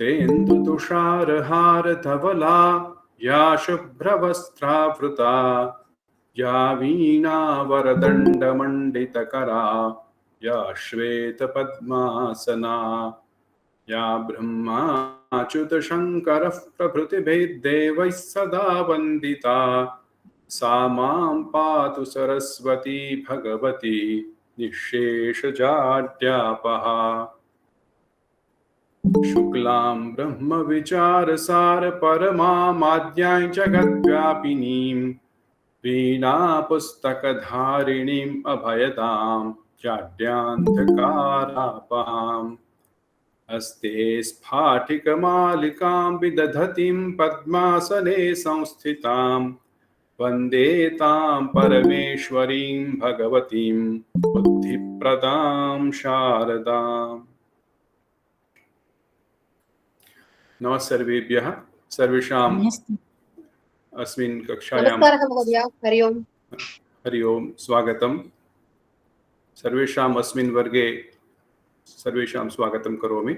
तेन्दुतुषारहारधवला या शुभ्रवस्त्रावृता या वीणावरदण्डमण्डितकरा या श्वेतपद्मासना या ब्रह्माच्युतशङ्करः प्रभृतिभिर्देवैः सदा वन्दिता सा मां पातु सरस्वती भगवती निःशेषजाड्यापहा। शुक्लां ब्रह्मविचारसारपरमामाद्यां जगद्व्यापिनीं वीणापुस्तकधारिणीम् अभयदां जाड्यान्धकारापहाम्। हस्ते स्फाटिकमालिकां विदधतीं पद्मासने संस्थितां वन्दे तां परमेश्वरीं भगवतीं बुद्धिप्रदां शारदाम्। नमः सर्वेभ्यः। सर्वेषां अस्मिन् कक्षायां नमस्कारः महोदय। हरि ओम्। हरि ओम्। स्वागतं। सर्वेषाम् अस्मिन् वर्गे सर्वेषां स्वागतं करोमि।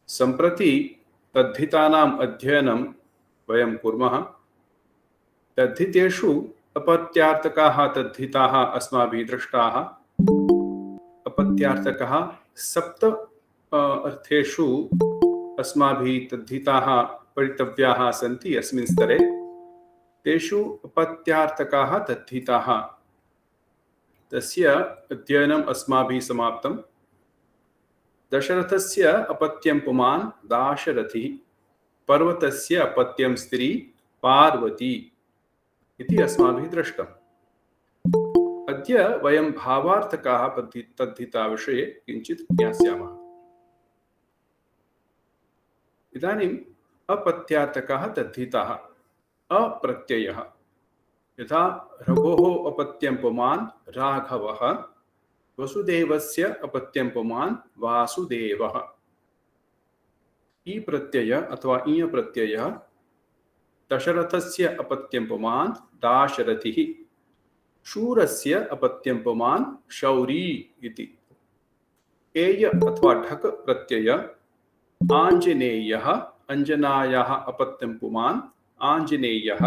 सम्प्रति तद्धितानाम् अध्ययनं वयं कुर्मः। तद्धितेषु अपत्यार्थकाः तद्धिताः अस्माभिः दृष्टाः। अपत्यार्थकाः सप्त अर्थेषु अस्माभिः तद्धिताः पठितव्याः सन्ति अस्मिन् स्तरे। तेषु अपत्यार्थकाः तद्धिताः तस्य अध्ययनम् अस्माभिः समाप्तम्। दशरथस्य अपत्यं पुमान् दाशरथिः, पर्वतस्य अपत्यं स्त्री पार्वती इति अस्माभिः दृष्टम्। अद्य वयं भावार्थकाः तद्धिताविषये किञ्चित् ज्ञास्यामः। इदानीम् अपत्यार्थकाः तद्धिताः। अप्रत्ययः यथा रघोः अपत्यं पुमान् राघवः, वसुदेवस्य अपत्यं पुमान् वासुदेवः। ई प्रत्यय अथवा इय प्रत्ययः दशरथस्य अपत्यं पुमान् दाशरथिः, शूरस्य अपत्यं पुमान् शौरी इति। एय अथवा ढक प्रत्यय आञ्जनेयः, अञ्जनायाः अपत्यं पुमान् आञ्जनेयः।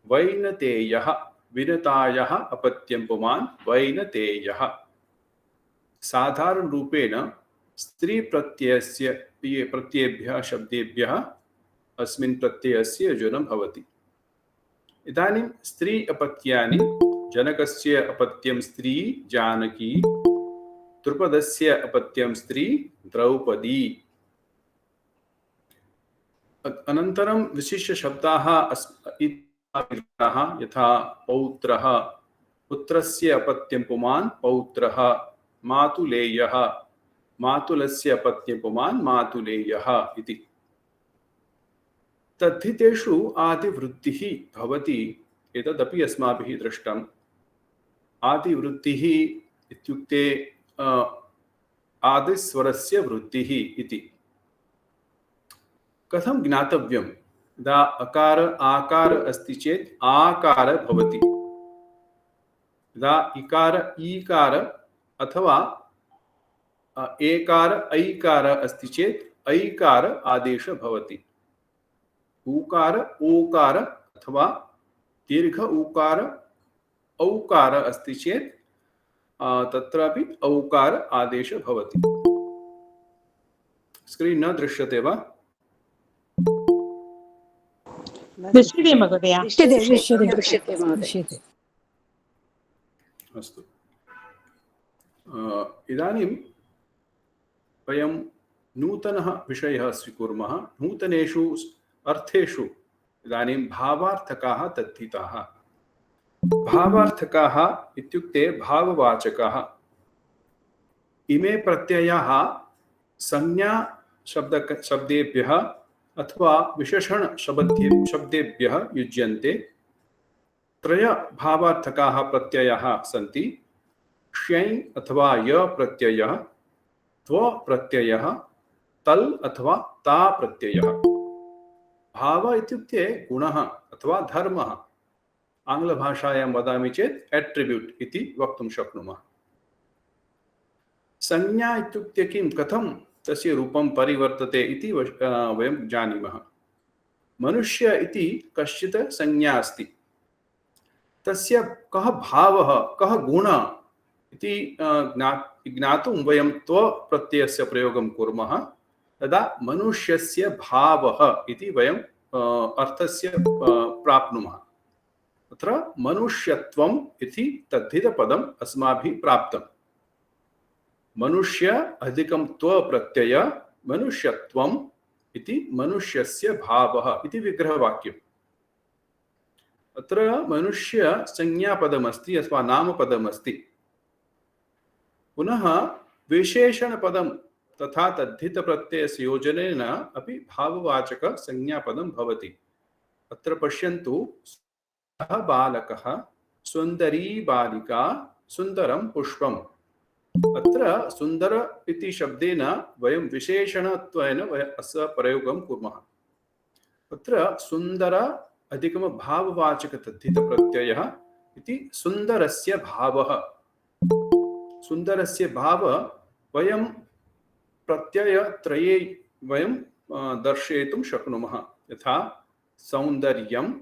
वैनतेयः, विनतायाः अपत्यं पुमान् वैनतेयः। साधारण रूपेण स्त्री प्रत्ययस्य प्रत्ययेभ्यः शब्देभ्यः अस्मिन् प्रत्ययस्य योजनं भवति। इदानीं स्त्री अपत्यानि जनकस्य अपत्यं स्त्री जानकी, द्रुपदस्य अपत्यं स्त्री द्रौपदी। अनन्तरं विशिष्य शब्दाः यथा पौत्रः, पुत्रस्य अपत्यं पुमान् पौत्रः। मातुलेयः, मातुलस्य अपत्यं पुमान् मातुलेयः इति। तद्धितेषु आदिवृत्तिः भवति, एतदपि अस्माभिः दृष्टम्। आदिवृत्तिः इत्युक्ते आदिस्वरस्य वृत्तिः इति। कथं ज्ञातव्यम्? यदा अकार आकार अस्ति चेत् आकार भवति। यदा इकार ईकार अथवा एकार ऐकार अस्ति चेत् ऐकार आदेश भवति। ऊकार ओकार अथवा दीर्घ ऊकार औकार अस्ति चेत् तत्रापि औकार आदेश भवति। स्क्रीन् न दृश्यते वा? दृश्यते महोदय। दृश्यते। अस्तु। इदानीं वयं नूतनः विषयः स्वीकुर्मः। नूतनेषु अर्थेषु इदानीं भावार्थकाः तद्धिताः। भावार्थकाः इत्युक्ते भाववाचकाः। इमे प्रत्ययाः संज्ञा शब्देभ्यः अथवा विशेषण शब्देभ्यः युज्यन्ते। त्रय भावार्थकाः प्रत्ययाः सन्ति। श्यै अथवा य प्रत्ययः, त्व प्रत्ययः, तल् अथवा ता प्रत्ययः। भाव इत्युक्ते गुणः अथवा धर्मः। आङ्ग्लभाषायां वदामि चेत् एट्रिब्यूट् इति वक्तुं शक्नुमः। संज्ञा इत्युक्ते किं, कथं तस्य रूपं परिवर्तते इति वयं जानीमः। मनुष्य इति कश्चित् संज्ञा अस्ति, तस्य कः भावः कः गुणः इति ज्ञातुं वयं त्व प्रत्ययस्य प्रयोगं कुर्मः। तदा मनुष्यस्य भावः इति वयं अर्थस्य प्राप्नुमः। अत्र मनुष्यत्वम् इति तद्धितपदम् अस्माभिः प्राप्तम्। मनुष्य अधिकं त्व प्रत्यय मनुष्यत्वम् इति मनुष्यस्य भावः इति विग्रहवाक्यम्। अत्र मनुष्य संज्ञापदमस्ति अथवा नामपदमस्ति। पुनः विशेषणपदं तथा तद्धितप्रत्ययस्य योजनेन अपि भाववाचक संज्ञापदं भवति। अत्र पश्यन्तु, सः बालकः, सुन्दरी बालिका, सुन्दरं पुष्पम्। अत्र सुन्दर इति शब्देन वयं विशेषणत्वेन अस्य प्रयोगं कुर्मः। अत्र सुन्दर अधिकम भाववाचक तद्धितप्रत्ययः इति सुन्दरस्य भावः। सुन्दरस्य भाव वयं प्रत्ययत्रये वयं दर्शयितुं शक्नुमः। यथा सौन्दर्यं,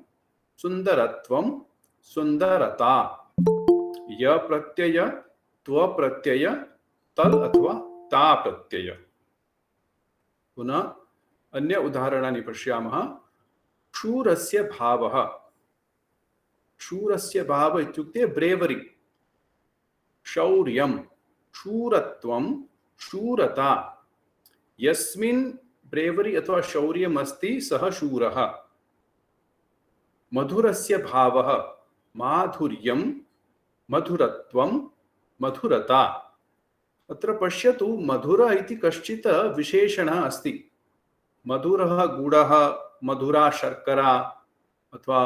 सुन्दरत्वं, सुन्दरता। य प्रत्यय, त्व प्रत्यय, तल अथवा ता प्रत्यय। पुनः अन्य उदाहरणानि पश्यामः। शूरस्य भावः। शूरस्य भाव इत्युक्ते ब्रेवरी, शौर्यं, शूरत्वं, शूरता। यस्मिन् ब्रेवरी अथवा शौर्यम् अस्ति सः शूरः। मधुरस्य भावः माधुर्यं, मधुरत्वं, मधुरता। अत्र पश्यतु, मधुर इति कश्चित् विशेषणः अस्ति। मधुरः गुडः, मधुरा शर्करा अथवा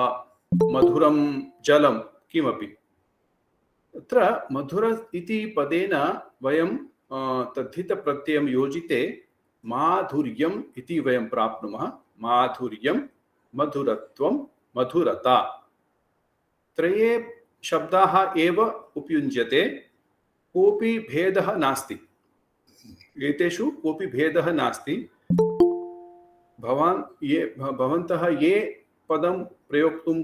मधुरं जलं किमपि। अत्र मधुर इति पदेन वयं तद्धितप्रत्ययं योजिते माधुर्यम् इति वयं प्राप्नुमः। माधुर्यं, मधुरत्वं, मधुरता। त्रये शब्दाः एव उपयुज्यते, कोऽपि भेदः नास्ति। एतेषु कोऽपि भेदः नास्ति। भवन्तः ये पदं प्रयोक्तुम्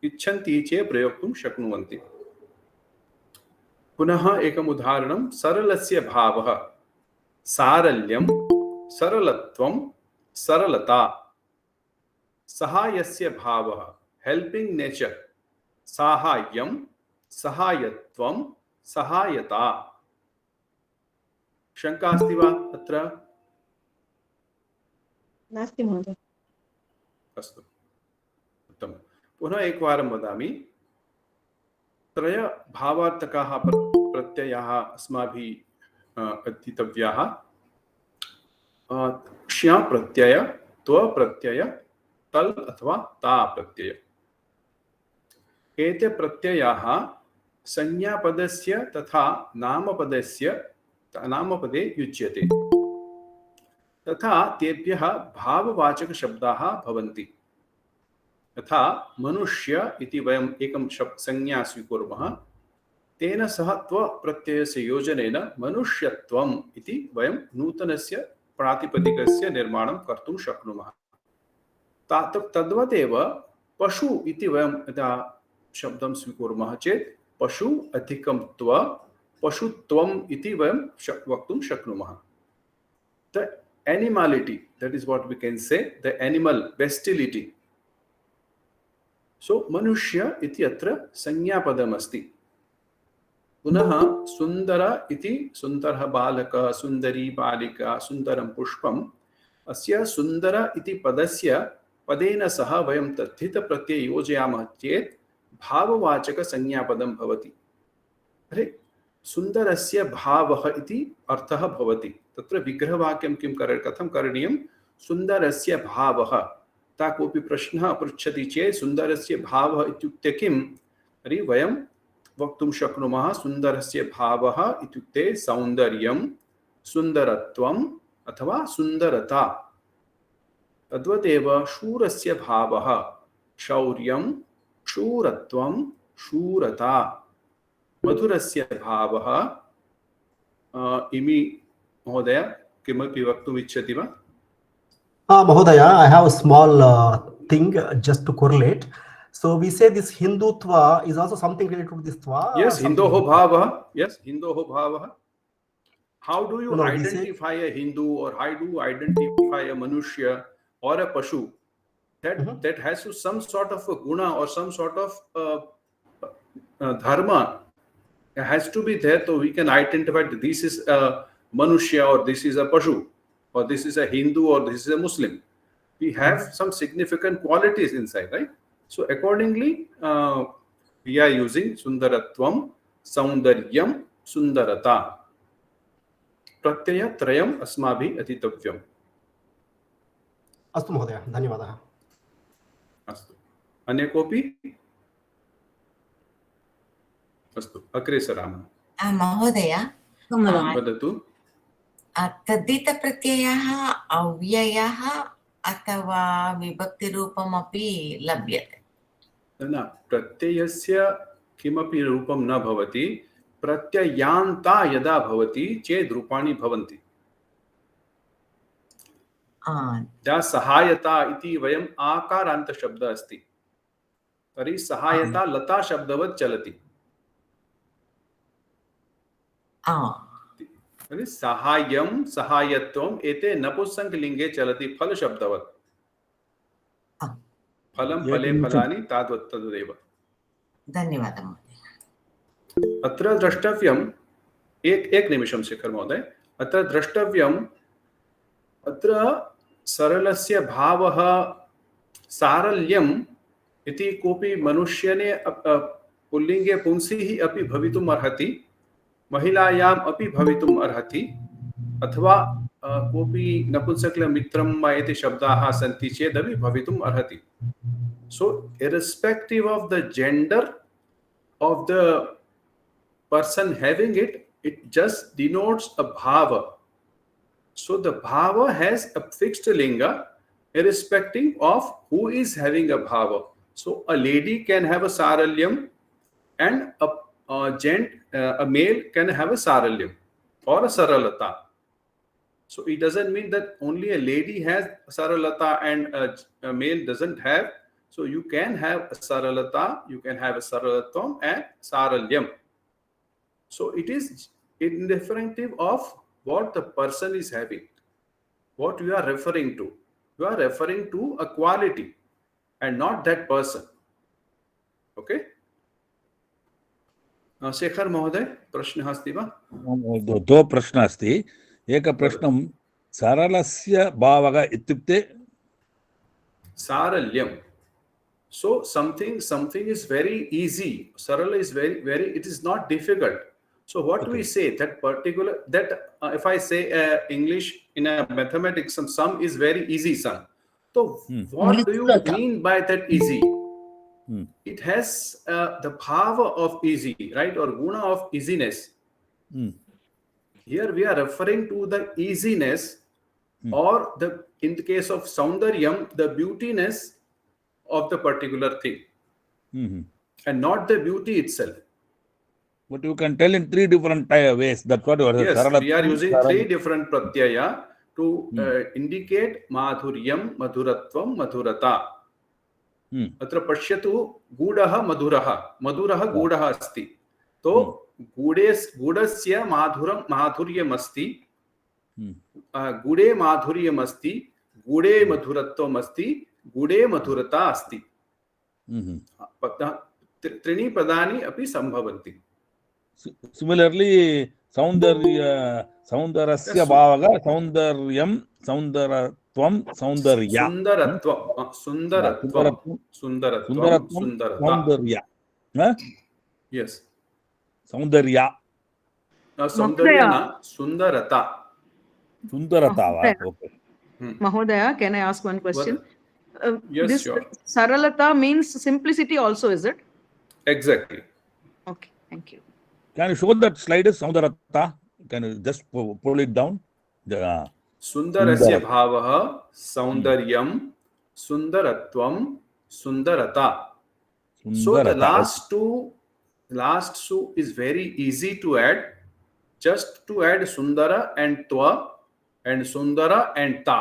इच्छन्ति चेत् प्रयोक्तुं शक्नुवन्ति। पुनः एकम् उदाहरणं, सरलस्य भावः सारल्यं, सरलत्वं, सरलता। सहायस्य भावः हेल्पिंग नेचर, साहाय्यं, सहायत्वं, सहायता। शंका अस्ति वा अत्र? नास्ति महोदय। अस्तु, उत्तमं। पुनः एकवारं वदामि। त्रय भावार्थकाः प्रत्ययाः अस्माभिः अध्येतव्याः। क्ष्य प्रत्यय, त्व प्रत्यय, तल अथवा ता प्रत्यय। एते प्रत्ययाः संज्ञापदस्य तथा नामपदे युज्यते। तथा तेभ्यः भाववाचक शब्दाः भवन्ति। यथा मनुष्य इति वयम् एकं संज्ञा स्वीकुर्मः, तेन सह त्व प्रत्ययस्य योजनेन मनुष्यत्वम् इति वयं नूतनस्य प्रातिपदिकस्य निर्माणं कर्तुं शक्नुमः। तद्वदेव पशु इति वयं यदा शब्दं स्वीकुर्मः चेत् पशु अधिकं त्व, पशुत्वम् इति वयं वक्तुं शक्नुमः। The animality, that is what we can say, the animal bestiality. So मनुष्य इति अत्र संज्ञापदमस्ति। पुनः सुन्दर इति सुन्दरः बालकः, सुन्दरी बालिका, सुन्दरं पुष्पम्। अस्य सुन्दर इति पदेन सह वयं तद्धितप्रत्यय योजयामः चेत् भाववाचक संज्ञापदं भवति। अरे, सुन्दरस्य भावः इति अर्थः भवति। तत्र विग्रहवाक्यं कथं करणीयं? सुन्दरस्य भावः। ता कोऽपि प्रश्नः पृच्छति चेत् सुन्दरस्य भावः इत्युक्ते किम्? तर्हि वयं वक्तुं शक्नुमः सुन्दरस्य भावः इत्युक्ते सौन्दर्यं, सुन्दरत्वम् अथवा सुन्दरता। तद्वदेव शूरस्य भावः शौर्यं, शूरत्वं, शूरता। मधुरस्य भावः इमि महोदय किमपि वक्तुम् इच्छति वा? Mahodaya, I have a small thing just to correlate. So we say this Hindutva is also something related to this tva. Yes, Hindoho bhavah. Yes, Hindoho bhavah. How do you No, identify a Hindu, or how do you identify a Manushya or a Pashu? That has to some sort of a guna or some sort of dharma. It has to be there, so we can identify that this is a Manushya, or this is a Pashu, or this is a Hindu, or this is a Muslim. We have some significant qualities inside, right? So accordingly, we are using Sundaratvam, Saundaryam, Sundarata. Pratyaya Trayam Asmabhi Atitavyam. Astu Mahodaya, Dhanyavadah. Astu. Anya kopi? Astu. Agre Sarama. महोदय Vadatu. तद्धितप्रत्ययः अव्ययः अथवा विभक्तिरूपमपि लभ्यते। न, प्रत्ययस्य किमपि रूपं न भवति, प्रत्ययान्ता यदा भवति चेत् रूपाणि भवन्ति। सहायता इति वयम् आकारान्त शब्दः अस्ति, तर्हि सहायता लता शब्दवत् चलति। सहायं सहायत्वम् एते नपुंसकलिङ्गे चलति फल शब्दवत्। फलं फले फलानि तावत् तदेव। धन्यवादः महोदय। अत्र द्रष्टव्यम्, एक निमिषं शेखर महोदय, अत्र द्रष्टव्यम्, अत्र सरलस्य भावः सारल्यम् इति कोऽपि मनुष्यने पुल्लिङ्गे पुंसिः अपि भवितुम् अर्हति, महिलायाम् अपि भवितुम् अर्हति, अथवा कोऽपि नपुंसकलिङ्गमित्रं वा इति शब्दाः सन्ति चेदपि भवितुम् अर्हति। So irrespective of the gender of the person having it, it just denotes a bhava. So the bhava has a fixed linga irrespective of who is having a bhava. So a lady can have a saralyam, and a male can have a saralyam or a saralata. So it doesn't mean that only a lady has saralata and a male doesn't have. So you can have a saralata, you can have a saralatvam and saralyam. So it is indifferent of what the person is having, what you are referring to. You are referring to a quality and not that person. Okay? Shekhar महोदय, प्रश्नः अस्ति वा? दो प्रश्नः अस्ति। एकः प्रश्नं, सरलस्य भावः इत्युक्ते? सारल्यम्. So something is very easy. Sarala is very, it is not difficult. So what we say, that particular, that if I say English in a mathematics, sum is very easy sum. So what do you mean by that easy? It has the bhava of easy, right? Or guna of easiness. Here we are referring to the easiness, or the, in the case of Saundaryam, the beautiness of the particular thing, and not the beauty itself. But you can tell in three different ways. That's what you are saying. Yes, we are using three different pratyaya to indicate madhuryam, madhuratvam, madhurata. अत्र पश्यतु, गूढः मधुरः, मधुरः गूढः अस्ति, तो गूढस्य माधुर्यम् अस्ति, गूढे माधुर्यम् अस्ति, गूढे मधुरत्वम् अस्ति, गूढे मधुरता अस्ति। त्रीणि पदानि अपि सम्भवन्ति। Similarly, सौन्दर्यस्य भावः सौन्दर्यं, सौन्दरत्वं, सौन्दर्या. सुन्दरत्वं, सौन्दर्या. Yes. सौन्दर्या. सौन्दर्य न, सुन्दरता. सुन्दरता वा? Okay. Mahodaya, can I ask one question? Yes, this sure. Saralata means simplicity also, is it? Exactly. Okay, thank you. Can you show that slide is Saundarata? Can you just pull it down? सुन्दरस्य भावः सौन्दर्यं, सुन्दरत्वं, सुन्दरता. So the last two is very easy to add. Just to add sundara and twa, and Sundara and Ta.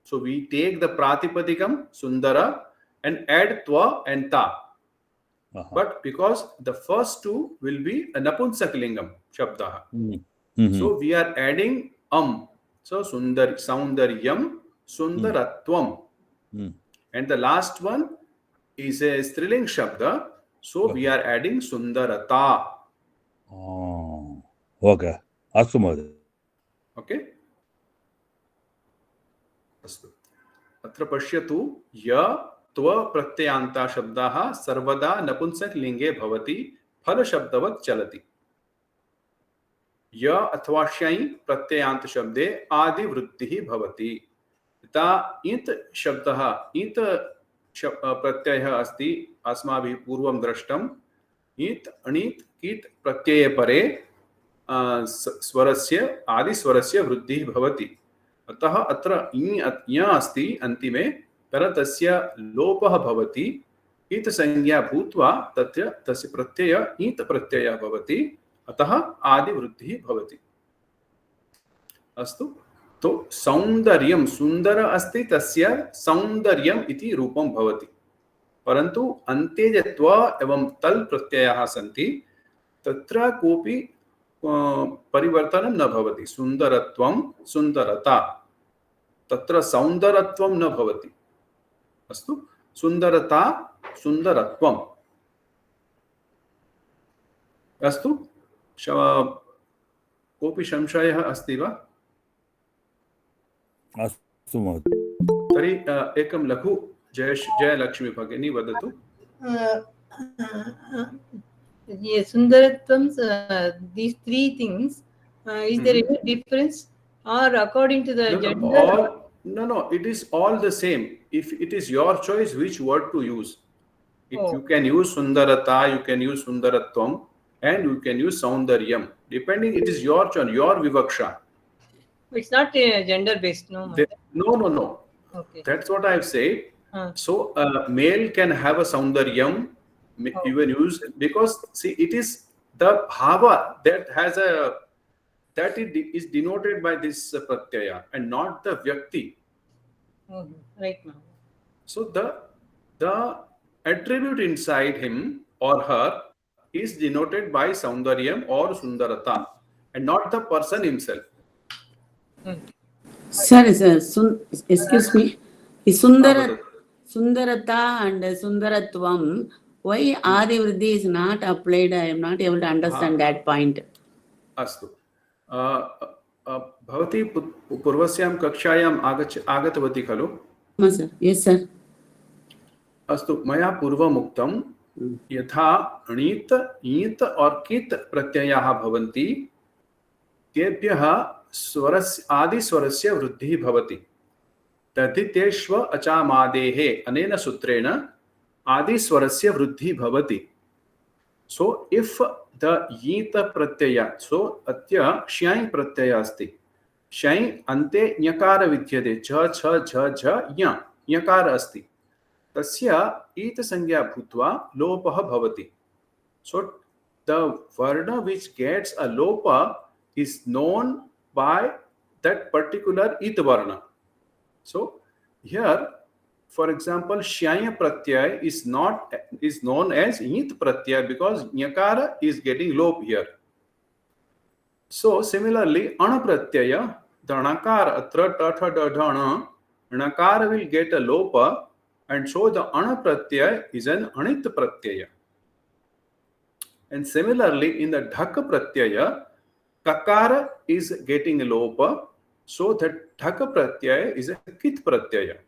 So we take the Pratipadikam, Sundara, and add Twa and Ta. But because the first two will be a Napunsaklingam Shabda. So we are adding So Saundaryam, Sundaratvam. And the last one is a Striling Shabda. So we are adding Sundarata. Okay. Astu Mahoday. Okay. अस्तु अत्र पश्यतु य त्व प्रत्ययान्ता शब्दाः सर्वदा नपुंसकलिङ्गे भवति फलशब्दवत् चलति य अथवा शै प्रत्ययान्त शब्दे आदिवृत्तिः भवति यथा इत् शब्दः इत् प्रत्ययः अस्ति अस्माभिः पूर्वं दृष्टम् इत् अणित् कित् प्रत्यये परे स्वरस्य आदिस्वरस्य वृद्धिः भवति अतः अत्र ञ अस्ति अन्तिमे तस्य लोपः भवति इत् संज्ञा भूत्वा तस्य प्रत्यय इत् प्रत्ययः भवति अतः आदिवृद्धिः भवति अस्तु तो सौन्दर्यं सुन्दर अस्ति तस्य सौन्दर्यम् इति रूपं भवति परन्तु अन्ते त्व एवं तल् प्रत्ययाः सन्ति तत्र कोऽपि परिवर्तनं न भवति सुन्दरत्वं सुन्दरता तत्र सौन्दरत्वं न भवति अस्तु सुन्दरता सुन्दरत्वम् अस्तु कोऽपि संशयः अस्ति वा अस्तु महोदय तर्हि एकं लघु जयलक्ष्मी भगिनी वदतु Sundaratvam, these three things, is there any difference or according to the gender? No, it is all the same. If it is your choice which word to use. You can use Sundarata, you can use Sundaratvam, and you can use Saundaryam. Depending, it is your choice, your Vivaksha. It's not gender based, no? No. Okay. That's what I've said. So, male can have a Saundaryam, even use, because see, it is the bhava that is denoted by this pratyaya and not the vyakti. Right now. So the attribute inside him or her is denoted by Saundaryam or Sundarata and not the person himself. Sir, excuse me. Sundarata and Sundaratvam, why Adivriddhi is not applied? I am not able to understand that point. Astu. भवती पूर्वस्यां कक्षायाम् आगतवती खलु? Sir. Yes, sir. अस्तु मया पूर्वम् उक्तं यथा णित् ईत् और कित् प्रत्ययाः भवन्ति तेभ्यः स्वरस्य आदिस्वरस्य वृद्धिः भवति तद्धितेष्व अचामादेः अनेन सूत्रेण आदिस्वरस्य वृद्धिः भवति. So if the yita pratyaya, so atya shyai pratyaya asti. Shyai ante nyakara vidyate cha cha jha jha nya nyakara asti. Tasya ita sangya bhutva lopah bhavati. So the varna which gets a lopa is known by that particular it varna. So here, for example, Shyaya Pratyaya is known as Yit Pratyaya because Nyakara is getting lop here. So similarly, Ana Pratyaya, the Nakara, Atra, Tatha, Dadhana, Nakara will get a lopa and so the Ana Pratyaya is an Anit Pratyaya. And similarly, in the Dhaka Pratyaya, Kakara is getting a lopa, so that Dhaka Pratyaya is a Kit Pratyaya.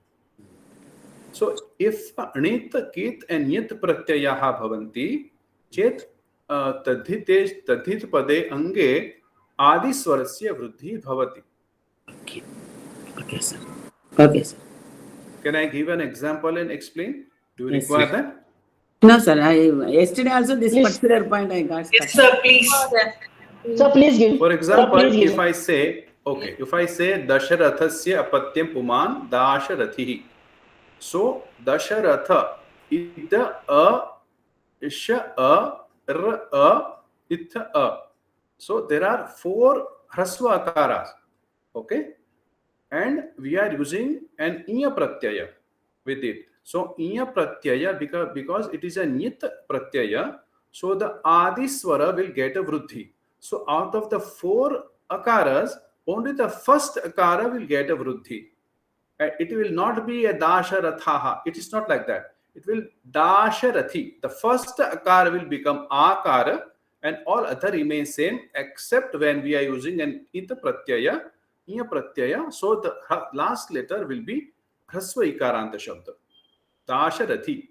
So if Anit, Kit and Yit Pratyayaha bhavanti, chet tadhit pade ange adi swarasya vruddhi bhavati. Okay, sir. Okay, sir. Can I give an example and explain? Do you require that? No, sir. Yesterday also this particular point I got stuck. Yes, sir, please. Sir, please give. For example, Sir, please give. if I say Dasharathasya apatyam puman Dasharathihi. So Dasharatha ida a isha a r a itha a. So there are 4 hrasva akaras. Okay. and we are using an iya pratyaya with it. So iya pratyaya, because it is a nit pratyaya, so the adi swara will get a vruddhi. So out of the 4 akaras, only the first akara will get a vruddhi. It will not be a dasharathaha. It is not like that. It will dasharathi. The first akara will become akara and all other remain same except when we are using an ita pratyaya, iya pratyaya. So the last letter will be hrasva ikaranta shabda. Dasharathi.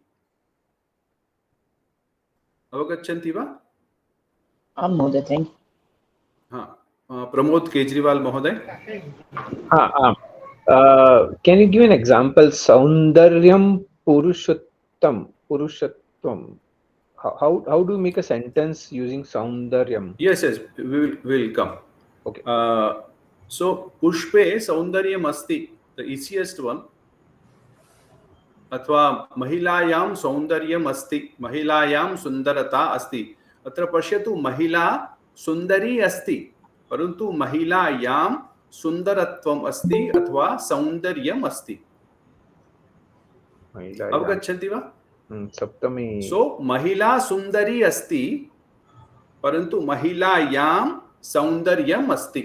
Avagachanti va? Mहोदय, thank you. हाँ, प्रमोद केजरीवाल महोदय. Can you give an example? Saundaryam Purushottam. How do you make a sentence using Saundaryam? Yes, we will come. Okay. So Pushpe Saundaryam asti, the easiest one. अथवा महिलायां सौंदर्यम अस्ति, महिलायां सुंदरता अस्ति. अत्र पश्यतु, महिला सुंदरी अस्ति परंतु महिलायां सुंदरत्वम अस्ति अथवा सौंदर्यम अस्ति. अवगच्छन्ति वा? सप्तमी. सो महिला सुंदरी अस्ति परंतु महिलायां सौंदर्यम अस्ति.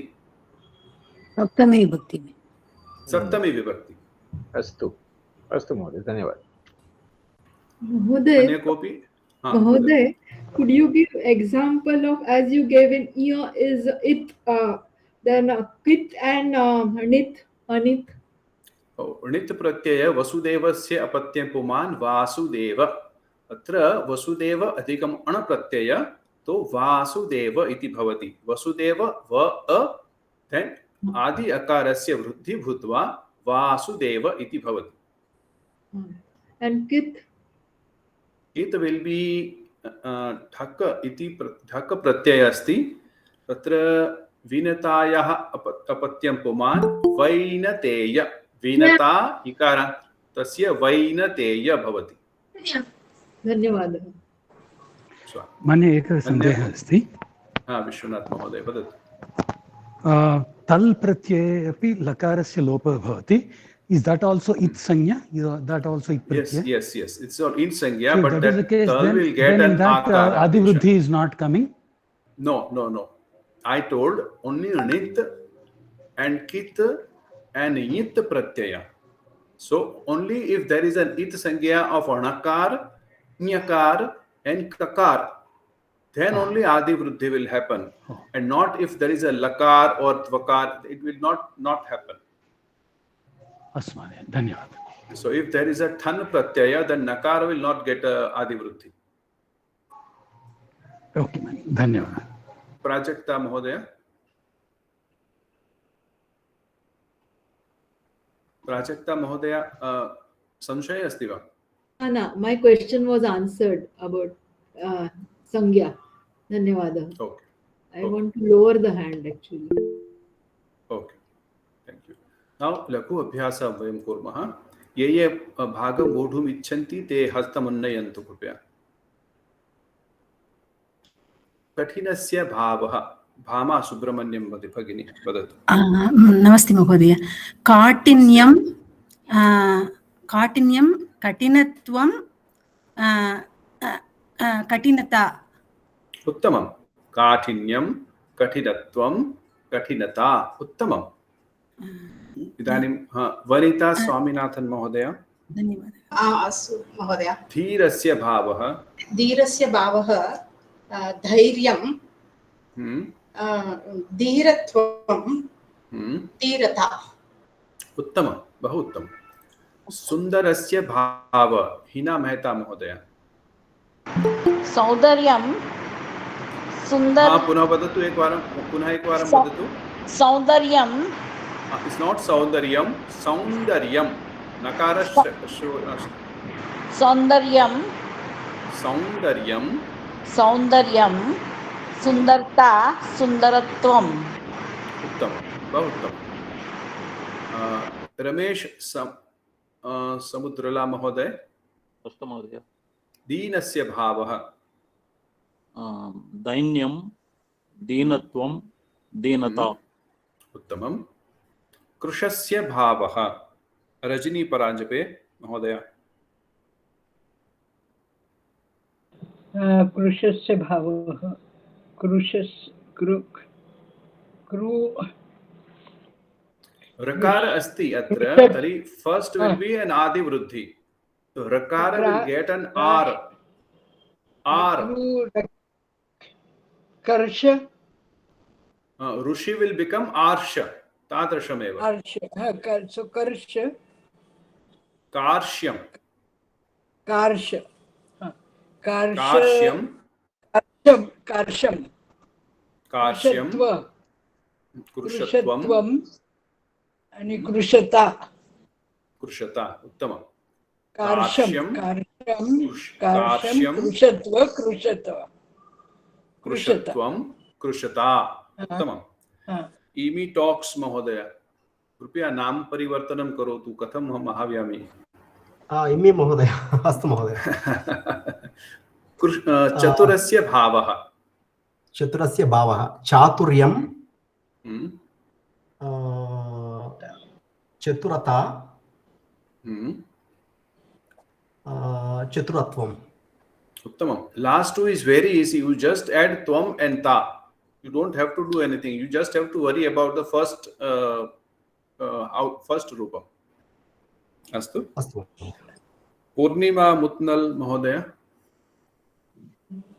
सप्तमी विभक्ति में. सप्तमी विभक्ति. अस्तु अस्तु महोदय, धन्यवाद. Mahoday, अन्य कोऽपि? Mahoday, could you give example of, as you gave in iya is it, then kit and nit, anit? णित् प्रत्यय वसुदेवस्य अपत्यं पुमान् वासुदेव. अत्र वसुदेव अधिकम् अण प्रत्यय, तो वासुदेव इति भवति. वसुदेव व अ, देन आदि अकारस्य वृद्धि भूत्वा वासुदेव इति भवति. And kit? It will be ढक इति ढक प्रत्यय अस्ति. तत्र विनतायाः अपत्यं पुमान् वैनतेय. विनता इकार तस्य वैनतेय भवति. धन्यवादः. मन्ये एकः सन्देहः अस्ति. विश्वनाथ महोदय वदतु. तल् प्रत्यये अपि लकारस्य लोपः भवति. Is that also it sanya? That also it pratyaya? Yes. It's all in sanya, So but that that is the case, tal will get then an in that akara. adivruddhi is not coming. No. I told only nit and kit and yit pratyaya. So only if there is an it sangya of anakar, nyakar and kakar, then only adi vruddhi will happen. And not if there is a lakar or tvakar, it will not happen. Asmane, dhanyawad. So if there is a than pratyaya, then nakar will not get adi vruddhi. Okay, man. Dhanyawad. Prajakta Mahodaya. Prajakta Mahodaya, samshaya asti va? No, my question was answered about sangya. Dhanyavadah. Okay. I want to lower the hand actually. Okay. Thank you. Now, lakhu abhyasa vayam kurmah. ये भागं वोढुम् इच्छन्ति ते हस्तमुन्नयन्तु कृपया. कठिनस्य भावः. भामा सुब्रह्मण्यं भगिनी वदतु. नमस्ते महोदय. काठिन्यं कठिनत्वं कठिनता. उत्तमं. काठिन्यं कठिनत्वं कठिनता. उत्तमम्. इदानीं वनिता स्वामीनाथन महोदय. धन्यवादः. अस्तु महोदय. धीरस्य भावः. धीरस्य भावः धैर्यं, धीरत्वं, धीरता. उत्तमं, बहु उत्तमं. सुन्दरस्य भाव. हिना मेहता महोदय. सौन्दर्यं सुन्दर. पुनः वदतु एकवारं. वदतु. सौन्दर्यं. It's not सौन्दर्यं, सौन्दर्यं. नकार सौन्दर्यं. सौन्दर्यं. सौन्दर्यं, सुन्दरता, सुन्दरत्वम्. उत्तमं, बहु उत्तमं. रमेश समुद्रला महोदय. अस्तु महोदय. दीनस्य भावः. दैन्यं, दीनत्वं, दीनता. उत्तमं. कृशस्य भावः। रजनी परांजपे महोदय। कृशस्य भावः ऋकार अस्ति अत्र, तर्हि फर्स्ट विल बी एन आदि वृद्धि, so ऋकार will get an r कर्ष Rishi will become आर्ष, तादृशमेव। कर्ष कार्श्यं कार्ष कार्श्यं कार्श्यं कार्श्यं कृशत्वं आणि कृशता कृशता। उत्तमं। कार्श्यं कार्श्यं कृशत्वं कृशता। उत्तमं। इमि टॉक्स महोदय, कृपया नाम परिवर्तनं करोतु। कथम् अहम् आह्वयामि? इमि महोदय। अस्तु महोदय। चतुरस्य भावः। चतुरस्य भावः चातुर्यं, चतुरता, चतुरत्वम्। उत्तमं। Last two is very easy. You just add tvam and ta. You don't have to do anything. You just have to worry about the first first रूपम्। अस्तु। अस्तु। पूर्णिमा मुत्नल महोदय।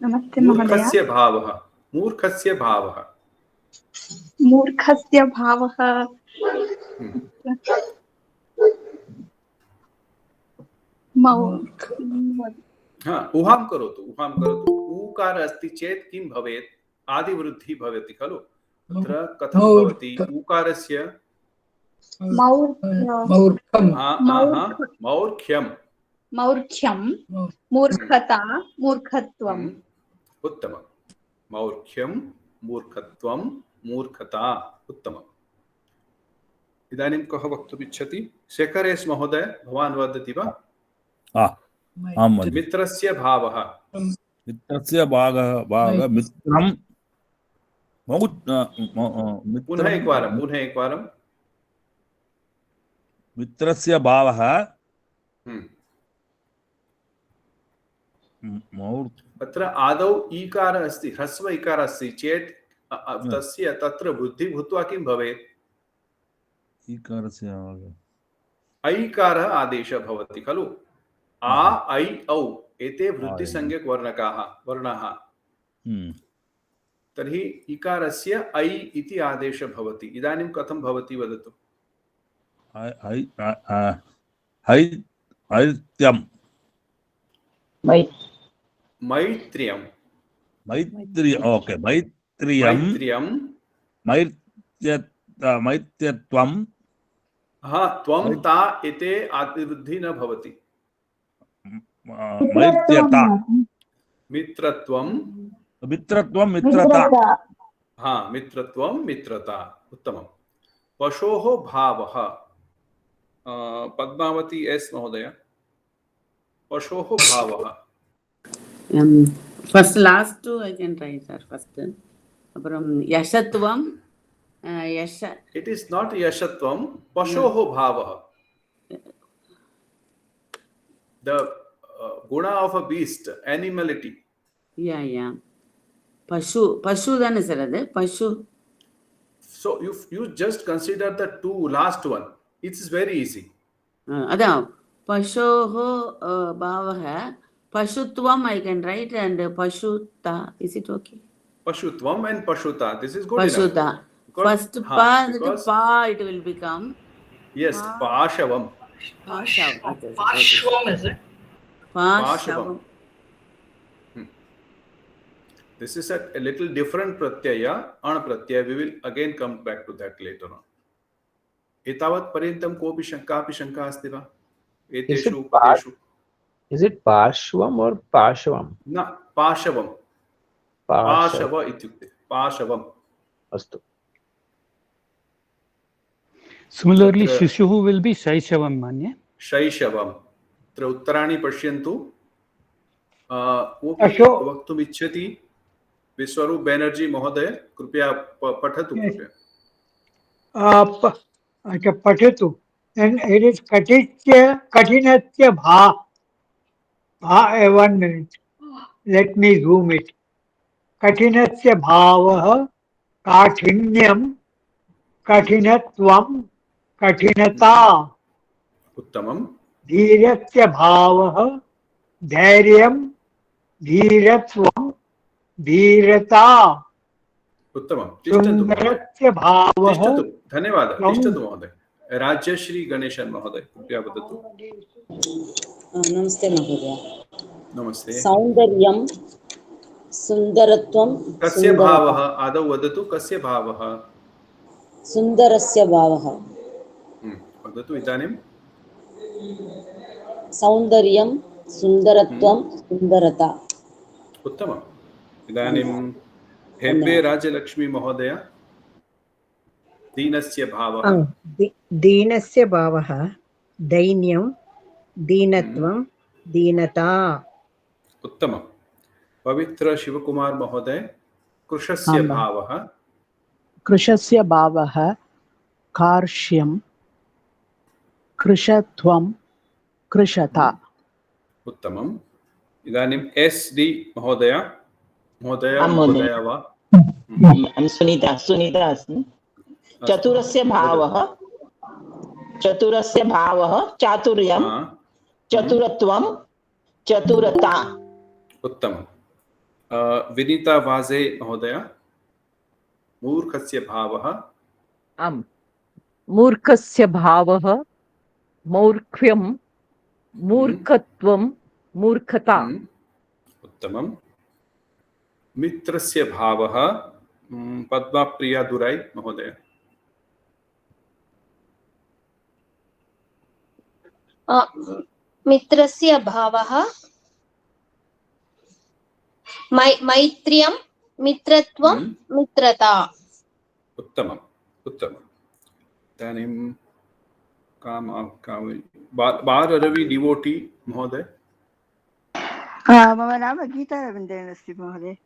नमस्ते महोदय। मूर्खस्य भावः। मूर्खस्य भावः। मूर्खस्य भावः ऊहां करोतु, ऊहां करोतु। ऊकार अस्ति चेत् किं भवेत्? आदिवृद्धि भवति खलु। अत्र कथं भवति? ऊकारस्य मौर्ख्यं मूर्खता मूर्खत्वम्। उत्तमं। मौर्ख्यं मूर्खत्वं मूर्खता। उत्तमम्। इदानीं कः वक्तुमिच्छति? शेखरेश महोदय, भवान् वदति वा? मित्रस्य भावः। मित्रस्य भागः मित्रं पुनः एकवारं। मित्रस्य भावः अत्र आदौ ईकार अस्ति, ह्रस्व इकार अस्ति चेत् तस्य तत्र वृद्धि भूत्वा किं भवेत्? ईकारस्य ऐकारः आदेशः भवति खलु। आ ऐ औ एते वृद्धिसंज्ञक वर्णाः। तर्हि इकारस्य ऐ इति आदेशः भवति। इदानीं कथं भवति वदतु? मैत्र्यं। ओके। मैत्र्यत्वं। त्वं ता एते आदिवृद्धि न भवति। मैत्र्यता। मित्रत्वं मित्रता। मित्रत्वं मित्रता। उत्तमं। पशोः भावः। पद्मावती एस महोदय। पशोः भावः। First last two I can try, sir. First appuram yashatvam yasha. It is not yashatvam. Pashoho bhavah. The guna of a beast, animality. Yeah. Pashu dhan sir adu pashu. So you just consider the two last one. It is very easy. Ada pashoho bhavah. Pashutvam I can write and pashuta. Is it okay? Pashutvam and pashuta. This is good Pashuta. enough. First pa it will become. Yes, pashavam. Pashvam is it? Pashavam. This is a little different pratyaya, an pratyaya. We will again come back to that later on. एतावत् पर्यन्तं कोऽपि शङ्का अस्ति वा एतेषु उपदेषु? Is it Parshvam or Pashvam? न, पाशवं। पाशव इत्युक्ते पाशवम्। अस्तु। Similarly, Shishuhu will be Shaishavam, manya. शैशवम्। अत्र उत्तराणि पश्यन्तु। कोऽपि वक्तुम् इच्छति? विश्वरूप बैनर्जी महोदय, कृपया पठतु कृपया। Okay, patatu. Then it is katinatya bha. Bha, 1 minute. Let me zoom it. Katinatya bhavah, काठिन्यम, कठिनत्वम, कठिनता. उत्तमम्। धीरस्य भावः, धैर्यं, धीरत्वं, धीरता. उत्तमं। तिष्ठतु महोदय। सुन्दरस्य भावः, तिष्ठतु। धन्यवादः। तिष्ठतु महोदय। राज्यश्री गणेशन् महोदय कृपया वदतु। नमस्ते महोदय। नमस्ते। सौन्दर्यं सुन्दरत्वं कस्य सुन्दरता। भावः आदौ वदतु, कस्य भावः? सुन्दरस्य भावः। वदतु इदानीं। सौन्दर्यं सुन्दरत्वं सुन्दरता। उत्तमम्। इदानीं हेब्बे धन्यवादः। राजलक्ष्मी महोदय, दीनस्य भावः। दीनस्य भावः दैन्यं, दीनत्वं, दीनता. उत्तमं। पवित्र शिवकुमार महोदय, कृशस्य भावः। कृशस्य भावः कार्श्यं, कृशत्वं, कृशता। उत्तमम्। इदानीं SD महोदय, महोदय महोदय वा? सुनीता अस्मि। चतुरस्य भावः चातुर्यं, चतुरत्वं, चतुरता। उत्तमम्। विनीता वाजे महोदय, मूर्खस्य भावः। आम्, मूर्खस्य भावः मौर्ख्यं, मूर्खत्वं, मूर्खता। उत्तमम्। मित्रस्य भावः पद्माप्रिया दुराई महोदय। मित्रस्य भावः मैत्र्यं, मित्रत्वं, मित्रता। उत्तमम्। उत्तमम्। इदानीं बार रवि डिवोटी महोदय। मम नाम गीता रवीन्द्रन् अस्ति महोदय।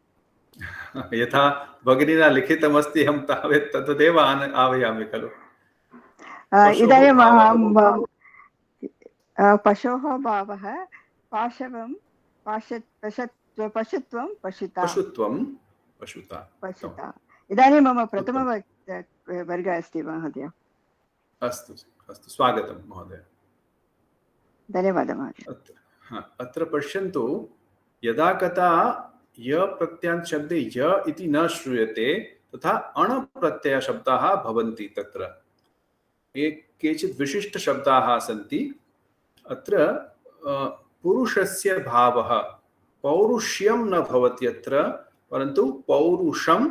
यथा भगिनिना लिखितमस्ति अहं तावत् तदेव आह्वयामि खलु। इदानीम् अहं पशोः भावः पाशवं, पशुत्वं, पशुता। पशुता। इदानीं मम प्रथमवर्गः अस्ति महोदय। अस्तु अस्तु, स्वागतं महोदय। धन्यवादः महोदय। अत्र पश्यन्तु, यदा कदा य प्रत्यान्त शब्दे य इति न श्रूयते तथा अण प्रत्यय शब्दाः भवन्ति। तत्र केचित् विशिष्ट शब्दाः सन्ति। अत्र पुरुषस्य भावः पौरुष्यं न भवति अत्र, परन्तु पौरुषं,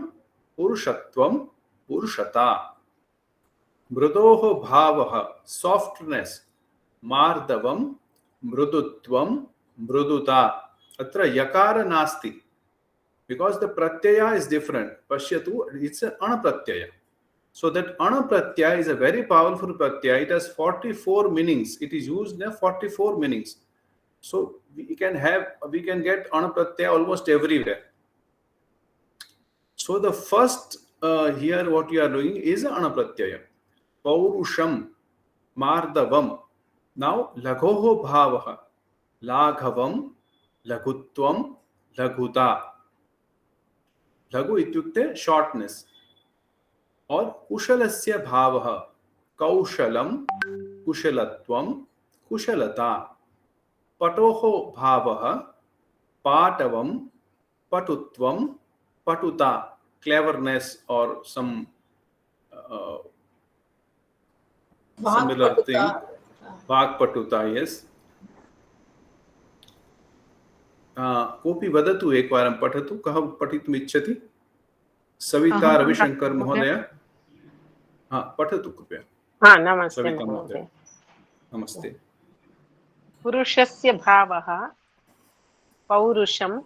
पुरुषत्वं, पुरुषता। मृदोः भावः सॉफ्टनेस, मार्दवं, मृदुत्वं, मृदुता। अत्र यकार नास्ति, because the Pratyaya is different. पश्यतु, इट्स अण प्रत्यय. So that ana pratyaya is a very powerful pratyaya. It has 44 meanings. It is used in 44 meanings. So we can get ana pratyaya almost everywhere. So the first here what you are doing is ana pratyaya. Paurusham, mardavam. Now laghoho bhavah, laghavam, lagutvam, laghuta. Laghu ityukte shortness. और कुशलस्य भावः कौशलं, कुशलत्वं, कुशलता। पटोः भावः पाटवं, पटुत्वं, पटुता, cleverness और some similar thing. वाक्पटुता, yes. कोऽपि वदतु, एकवारं पठतु। कः पठितुम् इच्छति? सविता रविशंकर महोदय, पठतु कृपया। नमस्ते महोदय। नमस्ते। पुरुषस्य भावः पौरुषं,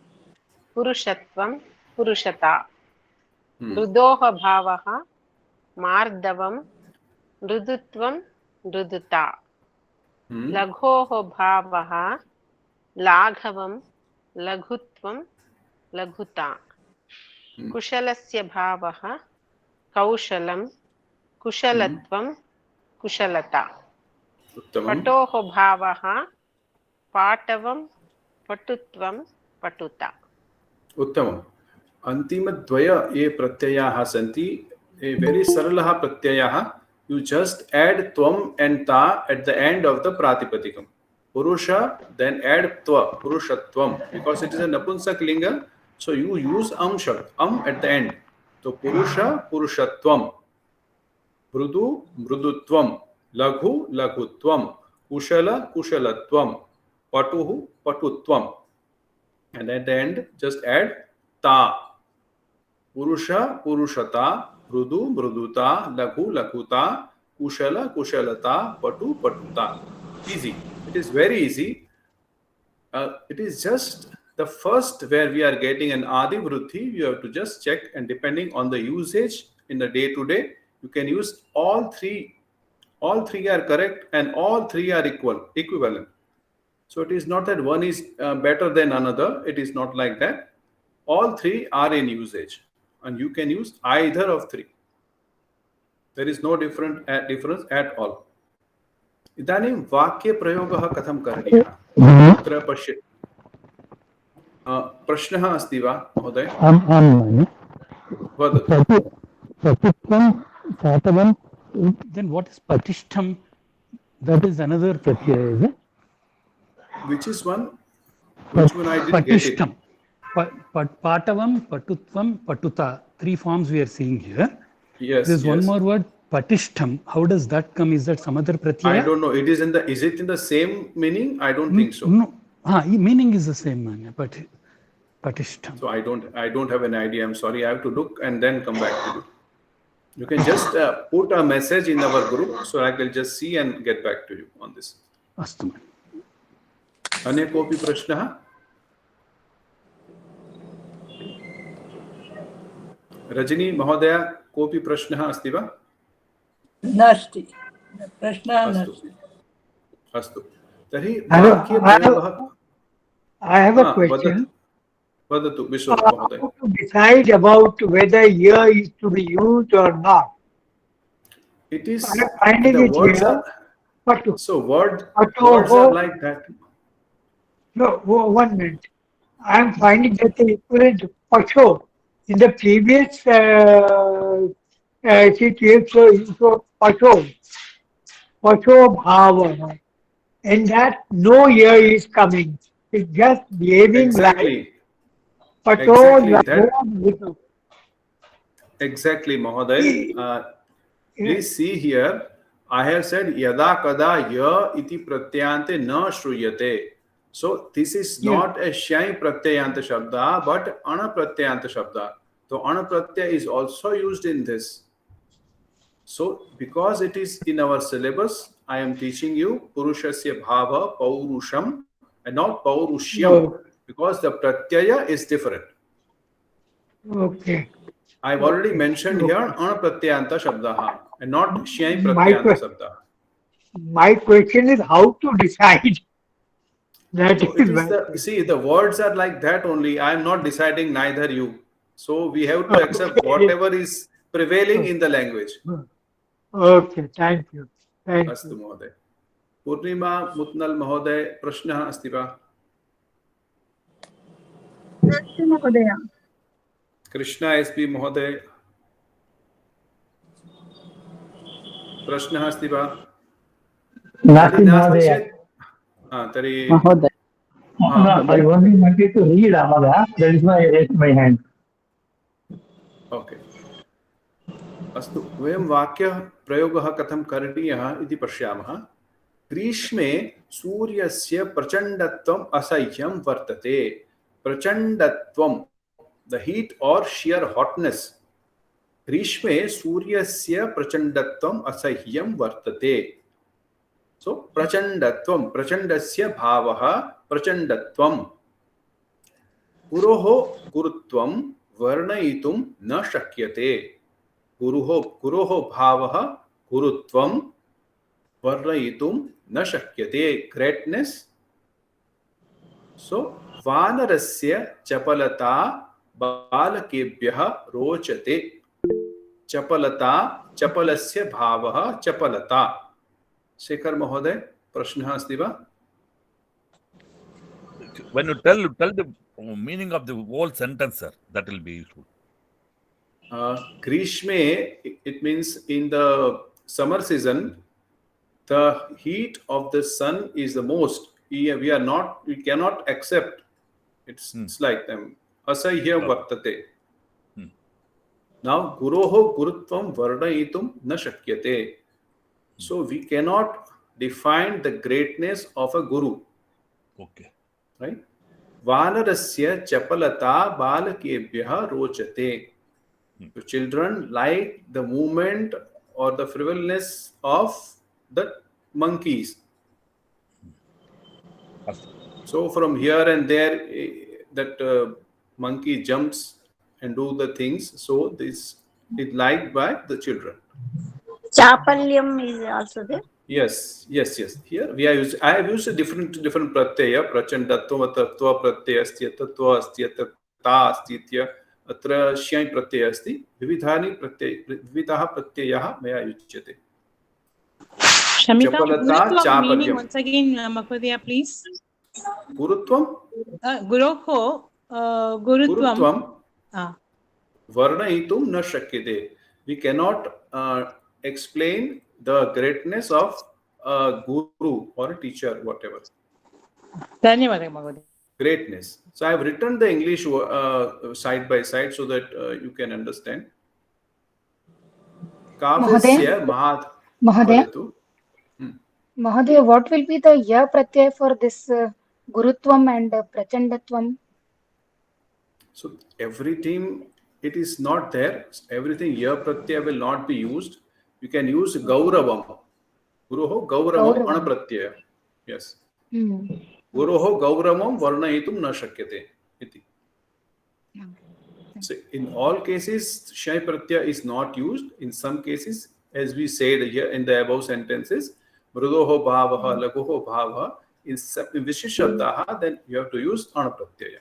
पुरुषत्वं, पुरुषता। मृदोः भावः मार्दवं, मृदुत्वं, मृदुता। लघोः भावः लाघवं, लघुत्वं, लघुता। कुशलस्य भावः कौशलं, कुशलत्वं, कुशलता। उत्तमम्। पटोः भावः पाटवं पटुत्वं पटुता। उत्तमम्। अन्तिमद्वय ये प्रत्ययाः सन्ति, ये वेरी सरलः प्रत्ययः. You just add tvam and ta at the end of the pratipadikam. Purusha, then add tva, purushatvam, because it is a napunsak linga, so you use shabd, at the end. So purusha, purushatvam, mrudu, mrudutvam, laghu, laghutvam, kushala, kushalatvam, patuhu, patutvam. And at the end, just add ta. Purusha, purushata, mrudu, mruduta, laghu, laghuta, kushala, kushalata, patu, patuta. Easy. It is very easy. It is just the first where we are getting an adi vruthi. You have to just check, and depending on the usage in the day to day, you can use all three. All three are correct, and all three are equivalent. So it is not that one is better than another. It is not like that. All three are in usage, and you can use either of three. There is no difference at all. इदानीं वाक्यप्रयोगः कथं करणीयः अत्र पश्य प्रश्नः अस्ति वा महोदय? वदतु। Then what is patishtham? That is another pratyaya, is it? Which is one? Which one I didn't get it? Patavam, patutvam, patuta. Three forms we are seeing here. Yes. There's one more word, patishtham. How does that come? Is that some other pratyaya? I don't know. Is it in the same meaning? I don't think so. No. Meaning is the same man, but patishtham. So I don't have an idea. I'm sorry. I have to look and then come back to you. You can just put a message in our group, so I will just see and get back to you on this. Astu. अन्य कोऽपि प्रश्नः? रजनी महोदय, कोऽपि प्रश्नः अस्ति वा? नास्ति, प्रश्नः नास्ति। अस्तु, तर्हि वाक्यप्रयोगः। I have a question. वदतु विश्वनाथ महोदय। How to decide about whether year is to be used or not? It is I'm finding it here. So words are like that. No, 1 minute. I am finding that the equivalent pasho in the previous situation, so pasho bhava, and that no year is coming. It's just behaving like pasho. Exactly, Mahoday. Please see here. I have said yada kada ya iti pratyante na shruyate. So this is not a shay pratyayanta shabda, but ana pratyayanta shabda. So ana pratyaya is also used in this. So because it is in our syllabus, I am teaching you purushasya bhava paurusham and not paurushyam, because the pratyaya is different. Okay. I've already mentioned here ana pratyayanta shabda and not shay pratyayanta shabda. My question is how to decide. That so it is see, the words are like that only. I am not deciding, neither you. So we have to accept whatever is prevailing in the language. Okay, thank you. Astu Mahoday. Purnima Mutnal Mahoday, प्रश्नः अस्ति वा? नास्ति महोदय। Krishna SP महोदय, प्रश्नः अस्ति वा? नास्ति महोदय। तर्हि Mahoday. I only wanted to read Amaga. That is why I raised my hand. Okay. अस्तु, वयं वाक्यप्रयोगः कथं करणीयः इति पश्यामः। ग्रीष्मे सूर्यस्य प्रचण्डत्वम् असह्यं वर्तते। प्रचण्डत्वं, the heat or sheer hotness. ग्रीष्मे सूर्यस्य प्रचण्डत्वम् असह्यं वर्तते. So प्रचण्डत्वं, प्रचण्डस्य भावः प्रचण्डत्वं। गुरोः गुरुत्वं वर्णयितुं न शक्यते। गुरोः भावः गुरुत्वं वर्णयितुं न शक्यते, ग्रेटनेस. सो वानरस्य चपलता बालकेभ्यः रोचते। चपलता, चपलस्य भावः चपलता, शेखर महोदय प्रश्नः अस्ति वा? When you tell the meaning of the whole sentence, sir, that will be useful. Grishme, it means in the summer season, the heat of the sun is the most. We cannot accept. It's like them. Asahyam vartate. Now, guroho gurutvam varnayitum na shakyate. So we cannot define the greatness of a guru. Okay. Right? Vanarasya chapalata balakebhyah rochate. The children like the movement or the frivolousness of the monkeys. So from here and there, that monkey jumps and do the things. So this is liked by the children. Chapalyam is also there. Yes. Here we I have used a different pratyaya. Prachandatva tattva pratyaya asti, tattva asti, ta asti. अत्र श्याय प्रत्यय अस्ति. विविधाः प्रत्ययाः मया युज्यते. चपलता चापल्यम. Once again, Mahodaya, please. गुरुत्वम. गुरोः गुरुत्वम. वर्णयितुं न शक्यते. We cannot explain the greatness of a guru or a teacher, whatever. धन्यवादः महोदय. Greatness. So I have written the English side by side so that you can understand. Kavyasya Mahadaya, what will be the ya pratyay for this gurutvam and prachandatvam? So everything, it is not there. Everything ya pratyay will not be used. You can use gauravam. Guruho gauravam anapratyaya. Yes. Guroho gauramam varnayitum na shakyate iti. So in all cases, shay pratyaya is not used. In some cases, as we said here in the above sentences, mrudoho bhavaha, lagoho bhavaha, in visheshabdaha, then you have to use anapratyaya.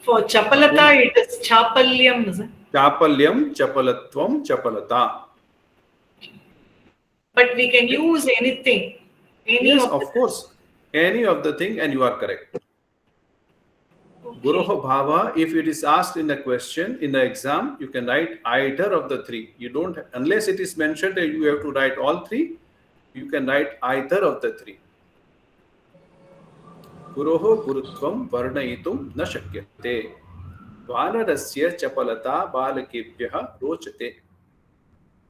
For chapalata, it is chapalyam, is it? Chapalyam, chapalatvam, chapalata. But we can use anything. Yes, of course. Any of the thing, and you are correct. Okay. Guroho bhava, if it is asked in the question, in the exam, you can write either of the three. You don't, unless it is mentioned that you have to write all three, you can write either of the three. Guroho gurutvam varnayitum na shakyate. Vanarasya chapalata balakebhyah rochate.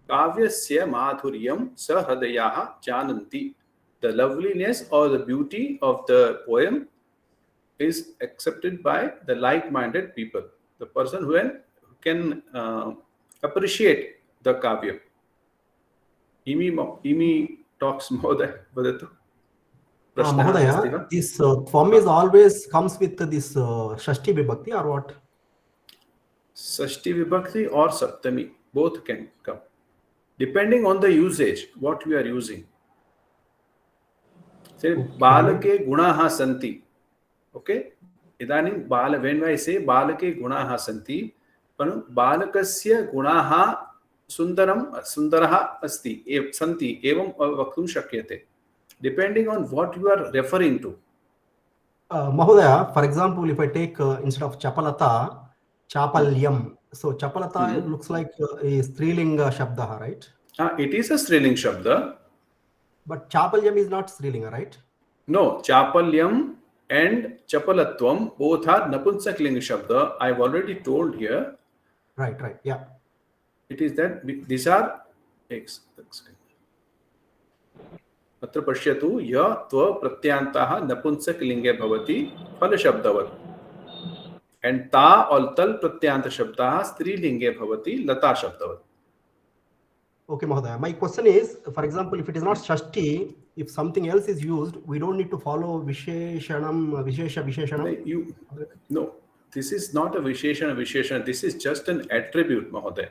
Kavyasya madhuryam sahadayaha jananti. The loveliness or the beauty of the poem is accepted by the like-minded people, the person who can appreciate the kavya. Imi talks more than vadatu. Mahodaya, this tvam is always comes with this shashti vibhakti or what? Shashti vibhakti or saptami, both can come, depending on the usage, what we are using. Say balake gunaha santi. Okay. Idanim when I say balake gunaha santi, balakasya gunaha sundaraha asti santi evam vaktum shakyate. Depending on what you are referring to. Mahodaya, for example, if I take instead of chapalata, chapalyam. So chapalata looks like a strilinga shabda, right? It is a striling shabda. But chapalyam is not strilinga, right? No, chapalyam and chapalatvam both are napunsaklinga shabda. I've already told here. Right, yeah. It is that these are अत्र पश्यतु य त्व प्रत्यांतः नपुंसकलिंगे भवति फल शब्दवत् and ta or tal pratyanta shabdah strilinge bhavati lata shabdavat. Okay, Mahodaya. My question is, for example, if it is not shashti, if something else is used, we don't need to follow visheshanam, visheshanam. No, this is not a visheshana. This is just an attribute, Mahodaya.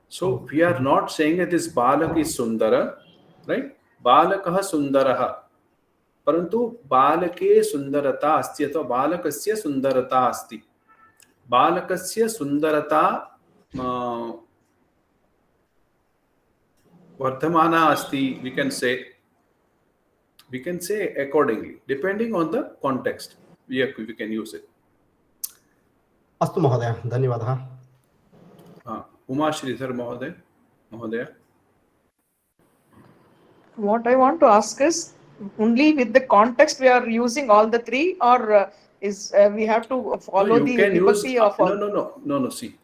So we are not saying that this balak is sundara, right? Balakah sundaraha. Parantu balake sundarata asti athva balakasya sundarata asti. Balakasya sundarata vardhamana asti, we can say accordingly, depending on the context. We can use it. अस्तु महोदय, धन्यवादः. Uma Sridhar Mahodaya. What I want to ask is, only with the context we are using all the three, or is we have to follow the vibhakti of all? No. See,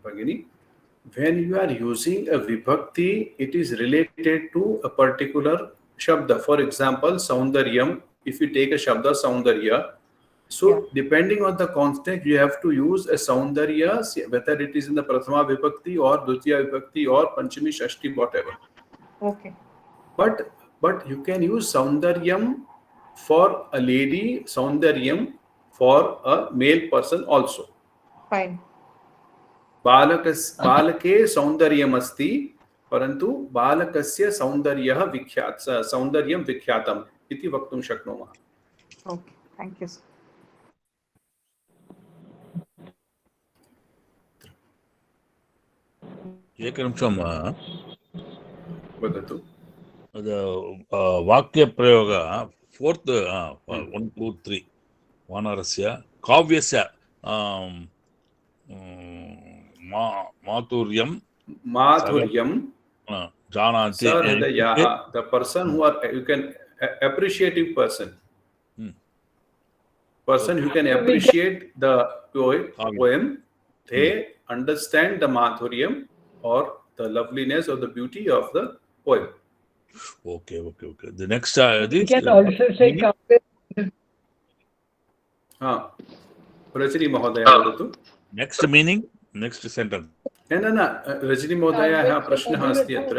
Bhagini, when you are using a vibhakti, it is related to a particular shabda. For example, Saundaryam. If you take a shabda Saundarya, so depending on the context, you have to use a Saundarya, whether it is in the Prathama vibhakti or Dutiya vibhakti or Panchami Shashti, whatever. Okay. But you can use Saundaryam for a lady, Saundaryam for a male person also. Fine. बालके सौन्दर्यम् अस्ति, परन्तु बालकस्य सौन्दर्यं विख्यातम् इति वक्तुं शक्नुमः. Okay, thank you. एकनिमिषं वदतु. वाक्यप्रयोग 4th 1 2 3 वानरस्य काव्यस्य माधुर्यं जानाति. The person who are, you can appreciative person who can appreciate the poem, they understand the madhuryam or the loveliness or the beauty of the poem. Okay. The next We can also say Rajini Mahodaya वदतु. Next meaning, next sentence. न रजनी महोदयाः प्रश्नः अस्ति अत्र.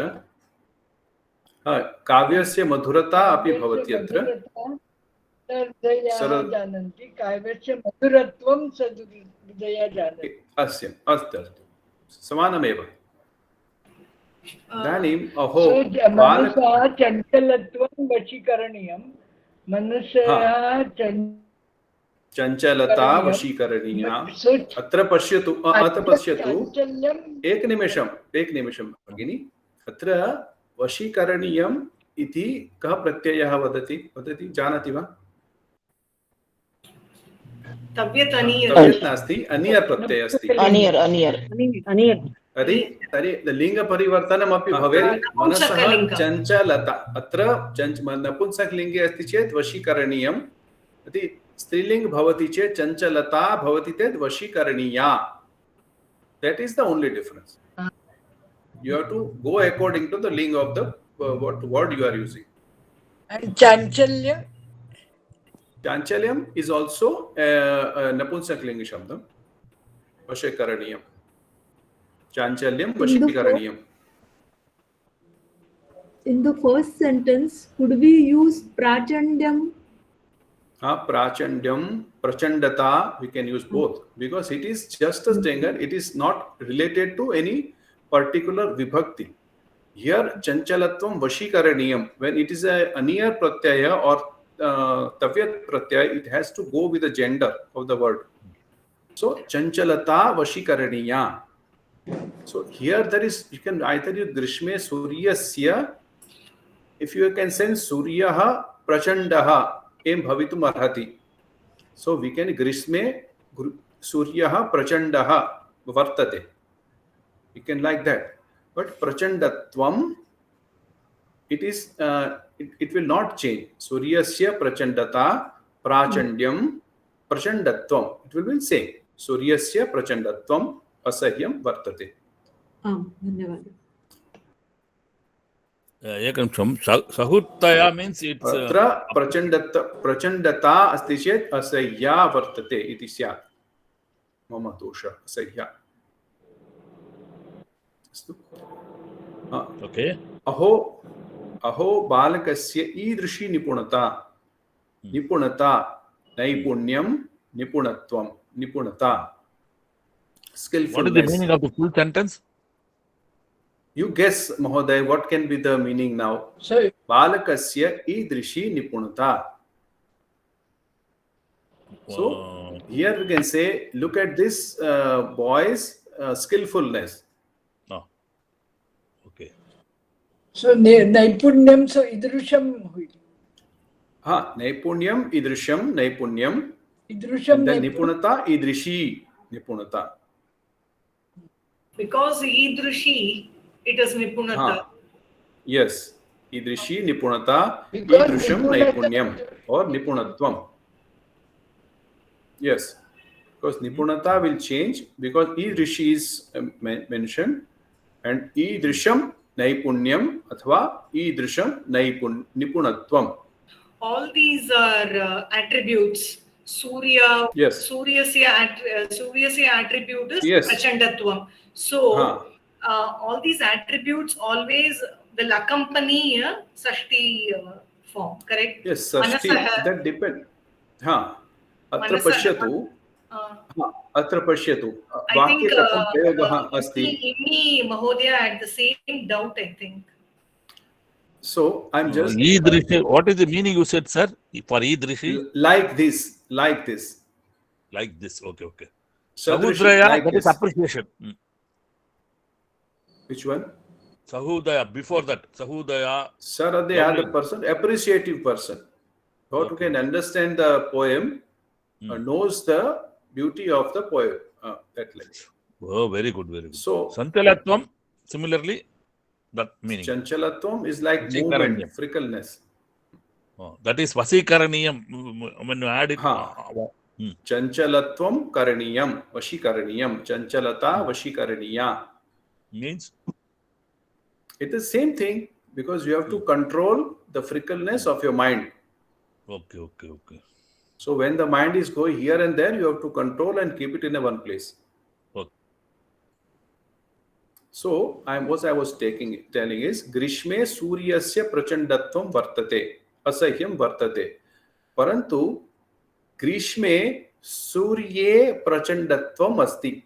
काव्यस्य मधुरता अपि भवति अत्र. जानन्ति काव्यस्य मधुरत्वं सदुदया जानन्ति. अस्तु समानमेव. इदानीम् अहो मनसः चञ्चलत्वं वशीकरणीयं. मनसः चञ्चलता वशीकरणीया. अत्र पश्यतु एकनिमिषं भगिनि. अत्र वशीकरणीयम् इति कः प्रत्ययः वदति जानाति वा? तव्यत् नास्ति, अनियर् प्रत्ययः अस्ति. तर्हि लिङ्गपरिवर्तनमपि भवेत्. मनसः चञ्चलता, अत्र नपुंसकलिङ्गे अस्ति चेत् वशीकरणीयम् इति, स्त्रीलिङ्ग भवति चेत् चञ्चलता भवति चेत् वशीकरणीया. That is the only difference. You have to go according to the ling of the what word you are using. And Chanchalyam is also a Napunsaklinga Shabdam. Vashikaraniyam. Chanchalyam Vashikaraniyam. In the first sentence, could we use prachandyam? Prachandyam, prachandata, we can use both because it is just a stinger. It is not related to any particular vibhakti. Here, chanchalatvam vashikaraniyam. When it is a aniyar pratyaya or tavyat pratyaya, it has to go with the gender of the word. So, chanchalata vashikaraniyya. So, here there is, you can either use grishme suryasya. If you can send suryaha prachandaha em bhavitum arhati. So, we can grishme suryaha prachandaha vartate. You can like that. But prachandatvam, it is it will not change. Suryasya prachandata prachandyam prachandatvam. It will be same. Suryasya prachandatvam asahyam vartate. धन्यवाद. एकनिमिषं सहुत्तया means it's अत्र प्रचण्डता अस्ति चेत् असह्या वर्तते इति स्यात्. मम दोषः असह्या. अस्तु. ओके. अहो बालकस्य ईदृशी निपुणता. नैपुण्यं निपुणता. Skillfulness. What is the meaning of the full sentence? You guess, Mahoday, what can be the meaning now? So, Balakasya idrishi nipunata. So, here we can say, look at this boy's skillfulness. No. Okay. So naipunyam, so idrusham hoil. Naipunyam, idrusham, naipunyam. Idrusham, and then nipunata, idrishi, nipunata. Because idrushi, it is nipunata. Yes. Idrishi, nipunata, Because idrusham, naipunyam or nipunatvam. Yes. Because nipunata will change because idrishi is mentioned and idrisham naipunyam athva idrisham nipunatvam. All these are attributes. Surya, Yes. Suryasya attribute is Yes. prachandatvam. So all these attributes always will accompany a Sashti form, correct? Yes, Sashti, that depends. Atra pashyatu. Atra pashyatu. I think Vakye katham prayogaha asti. Imi Mahodaya had the same doubt, I think. So I'm just. What is the meaning you said, sir? For idrishi? Like this. Like this. Like this. Okay, okay. Sahudraya, like that is appreciation. Which one? Sahudaya, before that. Sahudaya. Saradaya, the person, appreciative person. Who can understand the poem, knows the beauty of the poem. That like. Oh, very good, very good. So, Santalatvam, similarly, that meaning. Chanchalatvam is like movement, frickleness. Oh, that is vasikaraniyam. When you add it. Chanchalatvam karaniyam, vashikaraniyam. Chanchalata vashikaraniya. Means? It is same thing because you have to control the frickleness of your mind. Okay, okay, okay. So when the mind is going here and there, you have to control and keep it in a one place. Okay. So what I was telling is Grishme Suryasya Prachandatvam Vartate, Asahyam Vartate. Parantu Grishme Surye Prachandatvam Asti.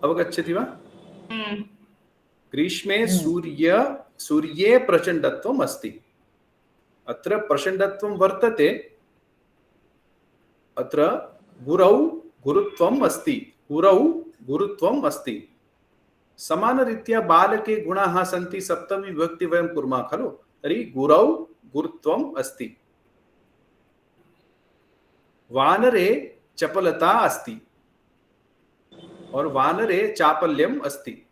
Avagachyati va? Grishme Surye Prachandatvam Asti. Atra prachandatvam vartate. Atra gurau gurutvam asti. Gurau gurutvam asti. Samanaritya balake gunaha santi saptami vibhakti vayam kurma khalo. Tari gurau gurutvam asti. Vanare chapalata asti. Or vanare chapalyam asti.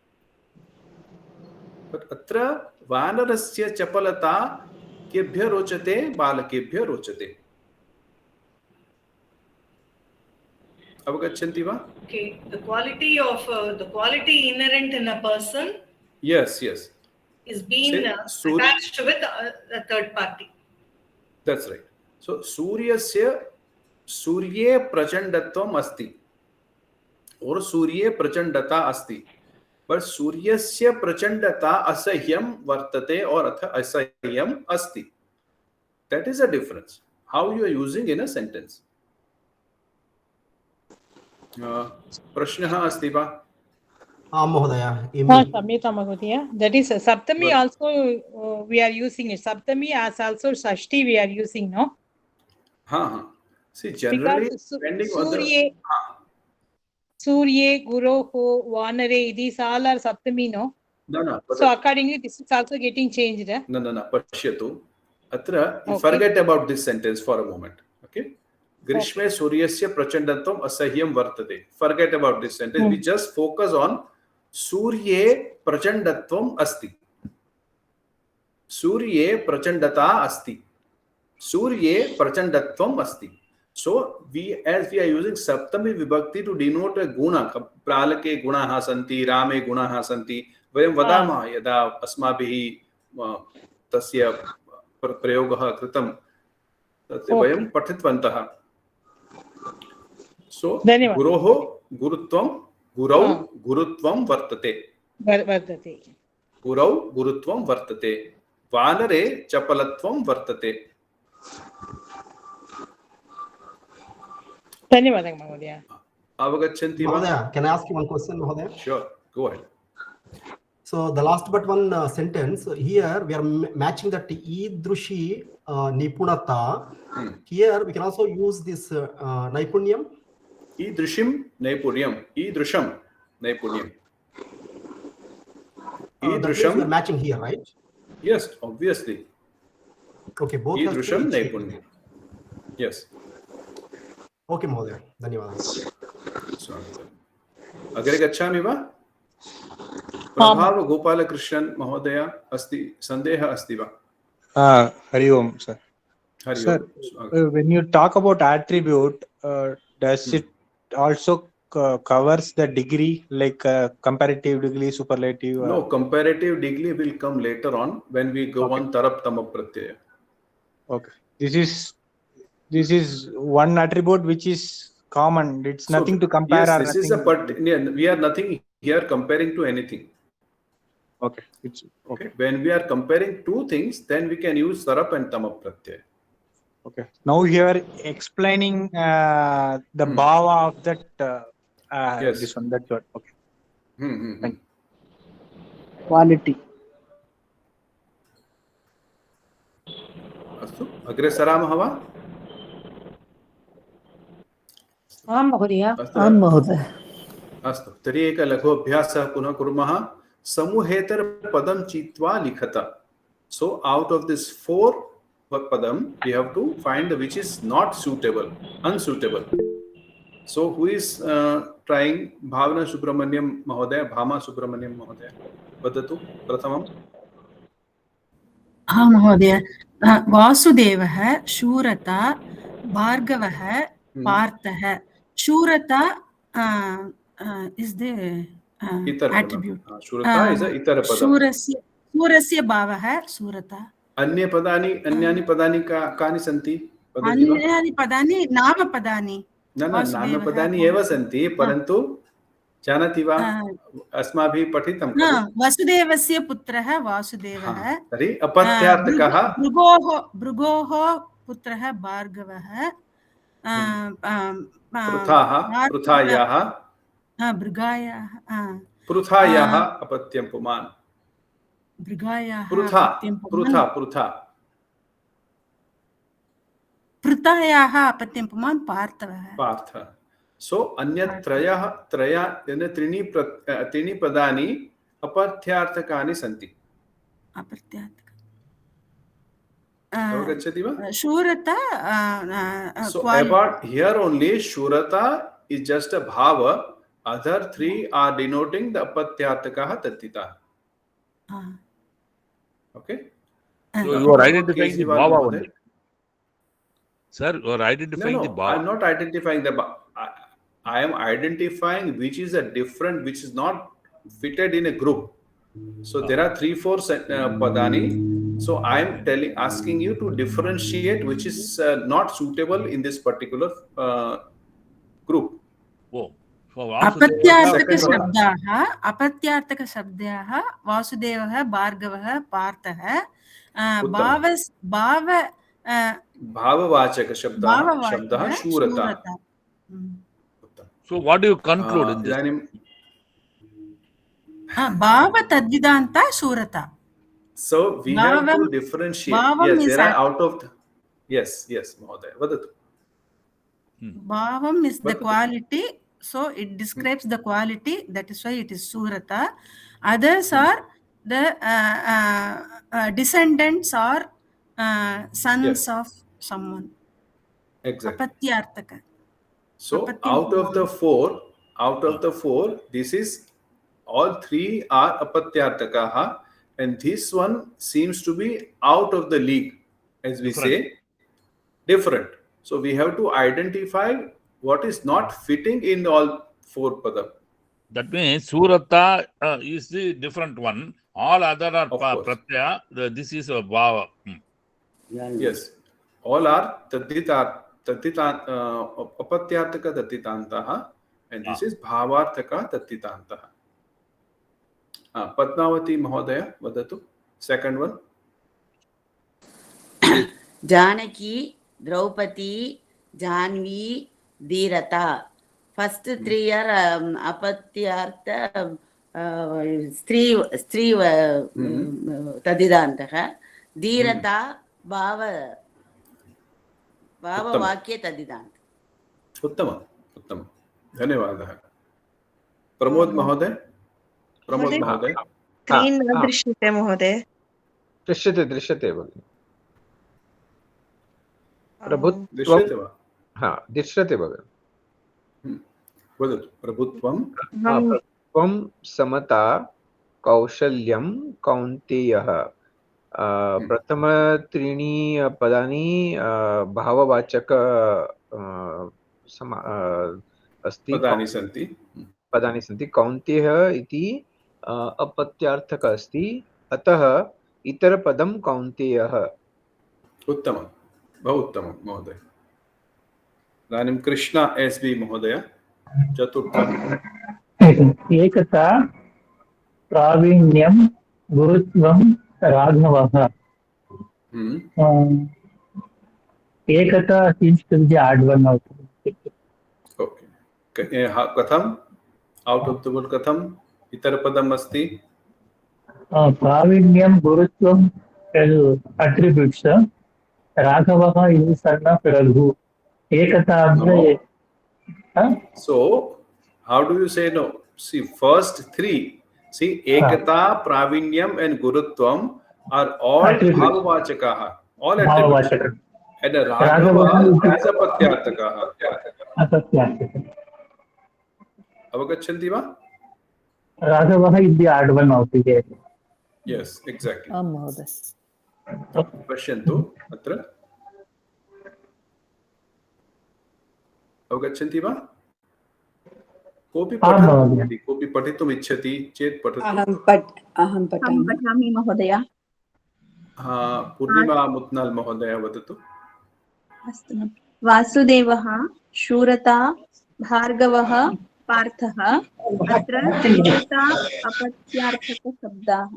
But atra vanarasya chapalata केभ्य रोचते बालकेभ्य रोचते अवगच्छन्ति वा? Okay, the quality inherent in a person yes is being attached with a third party. That's right. So surye prachandatvam asti or surye prachandata asti. But suryasya prachandata asahyam vartate or asahyam asti. That is a difference. How you are using in a sentence. Prashnaha asti va? Mahodaya. Samyata Mahodaya. That is Saptami also we are using it. Saptami as also Shashti we are using, no? See, generally, depending on the... Surye, Guroho, Vanare, these all are Saptami, no? No. So accordingly, this is also getting changed. No. Pashyatu. Atra, forget about this sentence for a moment. Okay? Grishme Suryasya Prachandatvam Asahyam Vartate. Forget about this sentence. We just focus on Surye Prachandatvam Asti. Surye Prachandata Asti. Surye Prachandatvam Asti. So, as we are using Saptami Vibhakti to denote a guna, Pralake gunaha santi, Rame gunaha santi, vayam vadama yada asmabhihi tasya prayogaha kritam, vayam patitvantaha. So, guroho gurutvam, gurau gurutvam vartate. Gurau gurutvam vartate. Vanare chapalatvam vartate. Dhanyavadah, Mahodaya. Avagachanti va? Mahodaya, can I ask you one question, Mahodaya? Sure, go ahead. So the last but one sentence, here we are matching that idrushi nipunata. Here we can also use this naipunyam. Idrishim naipunyam. Idrisham naipunyam. ईदृशं we are matching here, right? Yes, obviously. Okay, both has ईदृशं to be नैपुण्यं. Yes. Okay, महोदय, धन्यवादः. स्वागतम्. अग्रे गच्छामि वा? प्रभाव गोपालकृष्णन् महोदय अस्ति, सन्देहः अस्ति वा? Hari Om sir. Hari Sir, Om. when you talk about attribute, does it also covers the degree, like comparative degree, superlative? No, comparative degree will come later on when we go on tarap tama pratyaya. Okay. This is one attribute which is common. It's nothing to compare. Yes, or this is nothing. we are nothing here comparing to anything. Okay. It's okay. When we are comparing two things, then we can use tarap and tama pratyaya. Okay. Now you are explaining the bhava of that. Yes. This one. That's what. Okay. Thank you. Quality. अस्तु, अग्रे सरामः वा? आं महोदय. आं महोदय. अस्तु, तर्हि एकः लघु अभ्यासः पुनः कुर्मः. समूहेतरपदं चित्वा लिखत. So out of this 4 padam, we have to find which is not suitable, unsuitable. So who is trying? Bhavana Subramaniam Mahodaya, Bhama Subramaniam Mahodaya. वदतु प्रथमम्. हाँ महोदय. वासुदेवः, शूरता, भार्गवः, पार्थः. शूरता is the attribute. शूरता is a इतर पदम्. शूरस्य भावः शूरता. अन्यानि पदानि कानि सन्ति? अन्यानि पदानि नामपदानि. न नामपदानि एव सन्ति, परन्तु जानाति वा, अस्माभिः पठितं खलु? वसुदेवस्य पुत्रः वासुदेवः. तर्हि अपत्यार्थकः भृगोः पुत्रः भार्गवः. पृथायाः अपत्यं पुमान्. पृथायाः अपत्यं पुमान् पार्थः. सो अन्यत् त्रीणि पदानि अपत्यार्थकानि सन्ति. अवगच्छति वा? शूरता. So about here only Shurata is just a bhava. Other 3 are denoting the apatyarthakah tattita. Okay. So you are identifying the bhava only. Sir, you are identifying the bhava. I am not identifying the bhava. I am identifying which is a different, which is not fitted in a group. So there are 3-4 padani. So I am asking you to differentiate which is not suitable in this particular group. Oh. अपत्यार्थक शब्दाः वासुदेवः, भार्गवः, पार्थः. भाववाचक शब्दः शूरता. So what do you conclude in this? भाव तद्विदान्ता शूरता. So we have to differentiate. Yes, there are out of the, yes, Mahodaya. Vadatu. Bhavam is the quality, so it describes the quality. That is why it is surata. Others are the descendants or sons of someone. Exactly. Apatyarthaka. So out of the four, this is all 3 are apatyarthakaha, and this one seems to be out of the league, as we say, different. So we have to identify what is not fitting in all 4 padam. That means Surata is the different one. All other are pratyaya. This is a bhava. Yes. All are apatyarthaka tattitantaha, and this is bhavarthaka tattitantaha. Padmavati Mahodaya, vadatu. Second one. Janaki, Draupadi, Janvi, Dhirata. First 3 are apatyartha stri tadidantaha. Dhirata bhava vakya tadidant. Uttama. धन्यवादः. प्रमोद महोदय. Screen न दृश्यते महोदय। दृश्यते भगिनि। प्रभुत्वं दृश्यते वा? हा दृश्यते भगिनि। वदतु। प्रभुत्वं प्रभुत्वं समता कौशल्यं कौन्तेयः। प्रथम त्रीणि पदानि भाववाचक अस्ति। पदानि सन्ति। कौन्तेयः इति अपत्यार्थक अस्ति, अतः इतरपदं कौन्तेयः। उत्तमं, बहु उत्तमं महोदय। इदानीं कृष्ण एस्.बी. महोदय चतुर्थम्। एकता प्रावीण्यं गुरुत्वं राघवः। एकता seems to be the odd one out. Okay, कथम् औट् आफ् द वर्ड् कथम् इतरपदम् अस्ति? प्रावीण्यं गुरुत्वं attributes. राघवः is son of Raghu. Ekata No. So how do you say no? See, first three. See, ekata, pravinyam and gurutvam are all bhavavachakaha, all attributes. And Raghava is apatyartakaha. Avagachanti va? Raghava is the odd one out here. Yes, exactly. महोदय। पश्यन्तु अत्र अवगच्छन्ति वा? कोऽपि पठति, कोऽपि पठितुम् इच्छति चेत् पठतु। अहं पठामि महोदय। पूर्णिमा मुत्नाल् महोदय वदतु। अस्तु। वासुदेवः, शूरता, भार्गवः, पार्थः। अत्र शूरता अपत्यार्थकशब्दाः।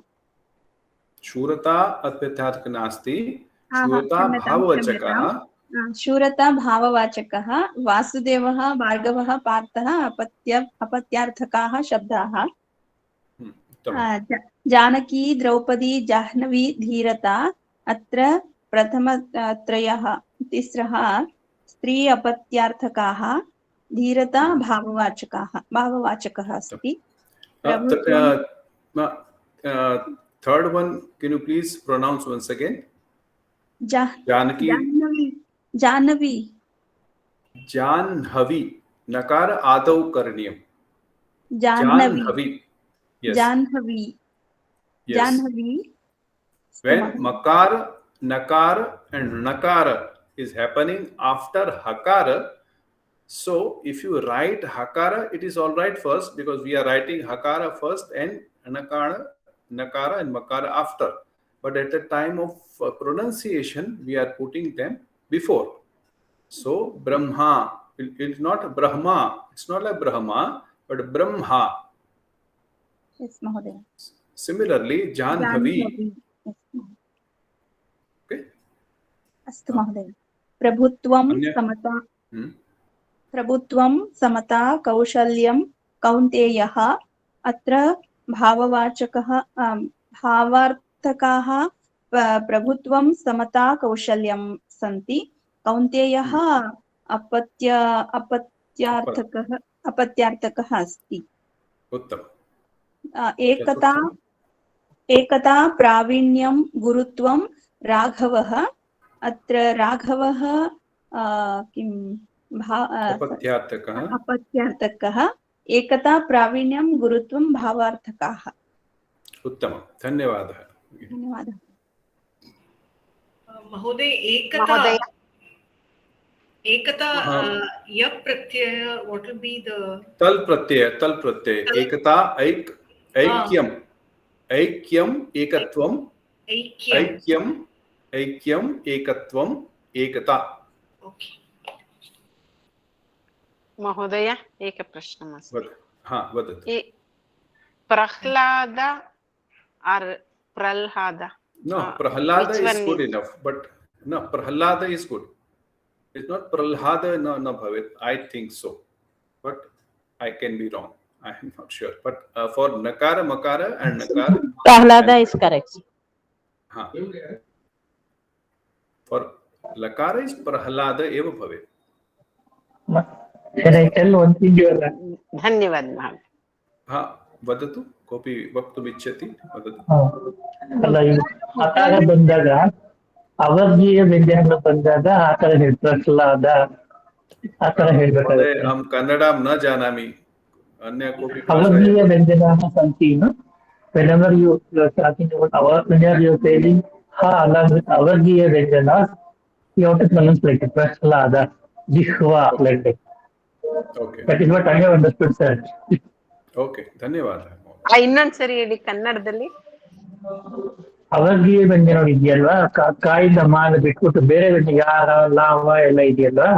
शूरता अपत्यार्थक नास्ति, शूरता भाववाचकः। शूरता भाववाचकः, वासुदेवः, भार्गवः, पार्थः अपत्यार्थकाः शब्दाः। जानकी, द्रौपदी, जाह्नवी, धीरता। अत्र प्रथमत्रयः तिस्रः स्त्री अपत्यार्थकाः, धीरता भाववाचकः अस्ति। Third one, can you please pronounce once again? Janaki. Janhavi. Nakara adau karniyam. Janhavi. Yes. Janhavi. Yes. Janhavi. When makara, nakara and nakara is happening after hakara, so if you write hakara, it is all right first, because we are writing hakara first and nakara and makara after. But at the time of pronunciation, we are putting them before. So Brahma, it's not Brahma, it's not like Brahma, but Brahma. Yes, Mahodaya. Similarly, Janhavi. Okay. Astu Mahodaya. Prabhutvam samata kaushalyam kaunteyah. Atra भाववाचकः भावार्थकाः प्रभुत्वं समता कौशल्यं सन्ति। कौन्तेयः अपत्यार्थकः अस्ति। उत्तमम्। एकता प्रावीण्यं गुरुत्वं राघवः। अत्र राघवः किं अपत्यार्थकः। एकता प्रावीण्यं गुरुत्वं भावार्थकाः। उत्तमं, धन्यवादः। धन्यवादः महोदय। एकता यप् प्रत्यय, what will be the तल प्रत्यय एकता ऐक्यम एकत्वम ऐक्यम एकत्वम एकता। महोदय एक प्रश्नम् अस्ति। वदतु। Prahlad or Prahlad? No, Prahlada is good enough, but no, Prahlada is good. It's not Prahlada, no bhavet. I think so, but I can be wrong. I am not sure. But for Nakara, Makara and Nakara, Prahlada is correct. For Lakara is Prahlada eva bhavet. Can I tell one thing? धन्यवाद महोदय। वदतु कोऽपि वक्तुम् इच्छति वदतु। ಅಲ್ಲ ಈಗ ಆಕಾರ ಬಂದಾಗ ಅವರ್ಗೀಯ ವ್ಯಂಜನಗಳು ಬಂದಾಗ ಆಕಾರ ಪ್ರಹ್ಲಾದ ಆತರ ಹೇಳ್ಬೇಕಾಗುತ್ತೆ. अहं कन्नडां न जानामि, अन्य कोऽपि ಅವರ್ಗೀಯ ವ್ಯಂಜನಾः सन्ति whenever you are talking about whenever you are saying ha along with avargiya vyanjanas you have to pronounce like prahlada jihva like that. Okay. That is what I have understood, sir. Okay, ಧನ್ಯವಾದ. ಇನ್ನೊಂದ್ಸರಿ ಹೇಳಿ ಕನ್ನಡದಲ್ಲಿ. ಅವರ್ಗೀಯ ವ್ಯಂಜನ ಇದೆಯಲ್ವಾ, ಕಾಯಿಂದ ಮಾನ ಬಿಟ್ಬಿಟ್ಟು ಬೇರೆ ವ್ಯಂಜನ ಯಾರ ಲಾವ ಎಲ್ಲ ಇದೆಯಲ್ವಾ,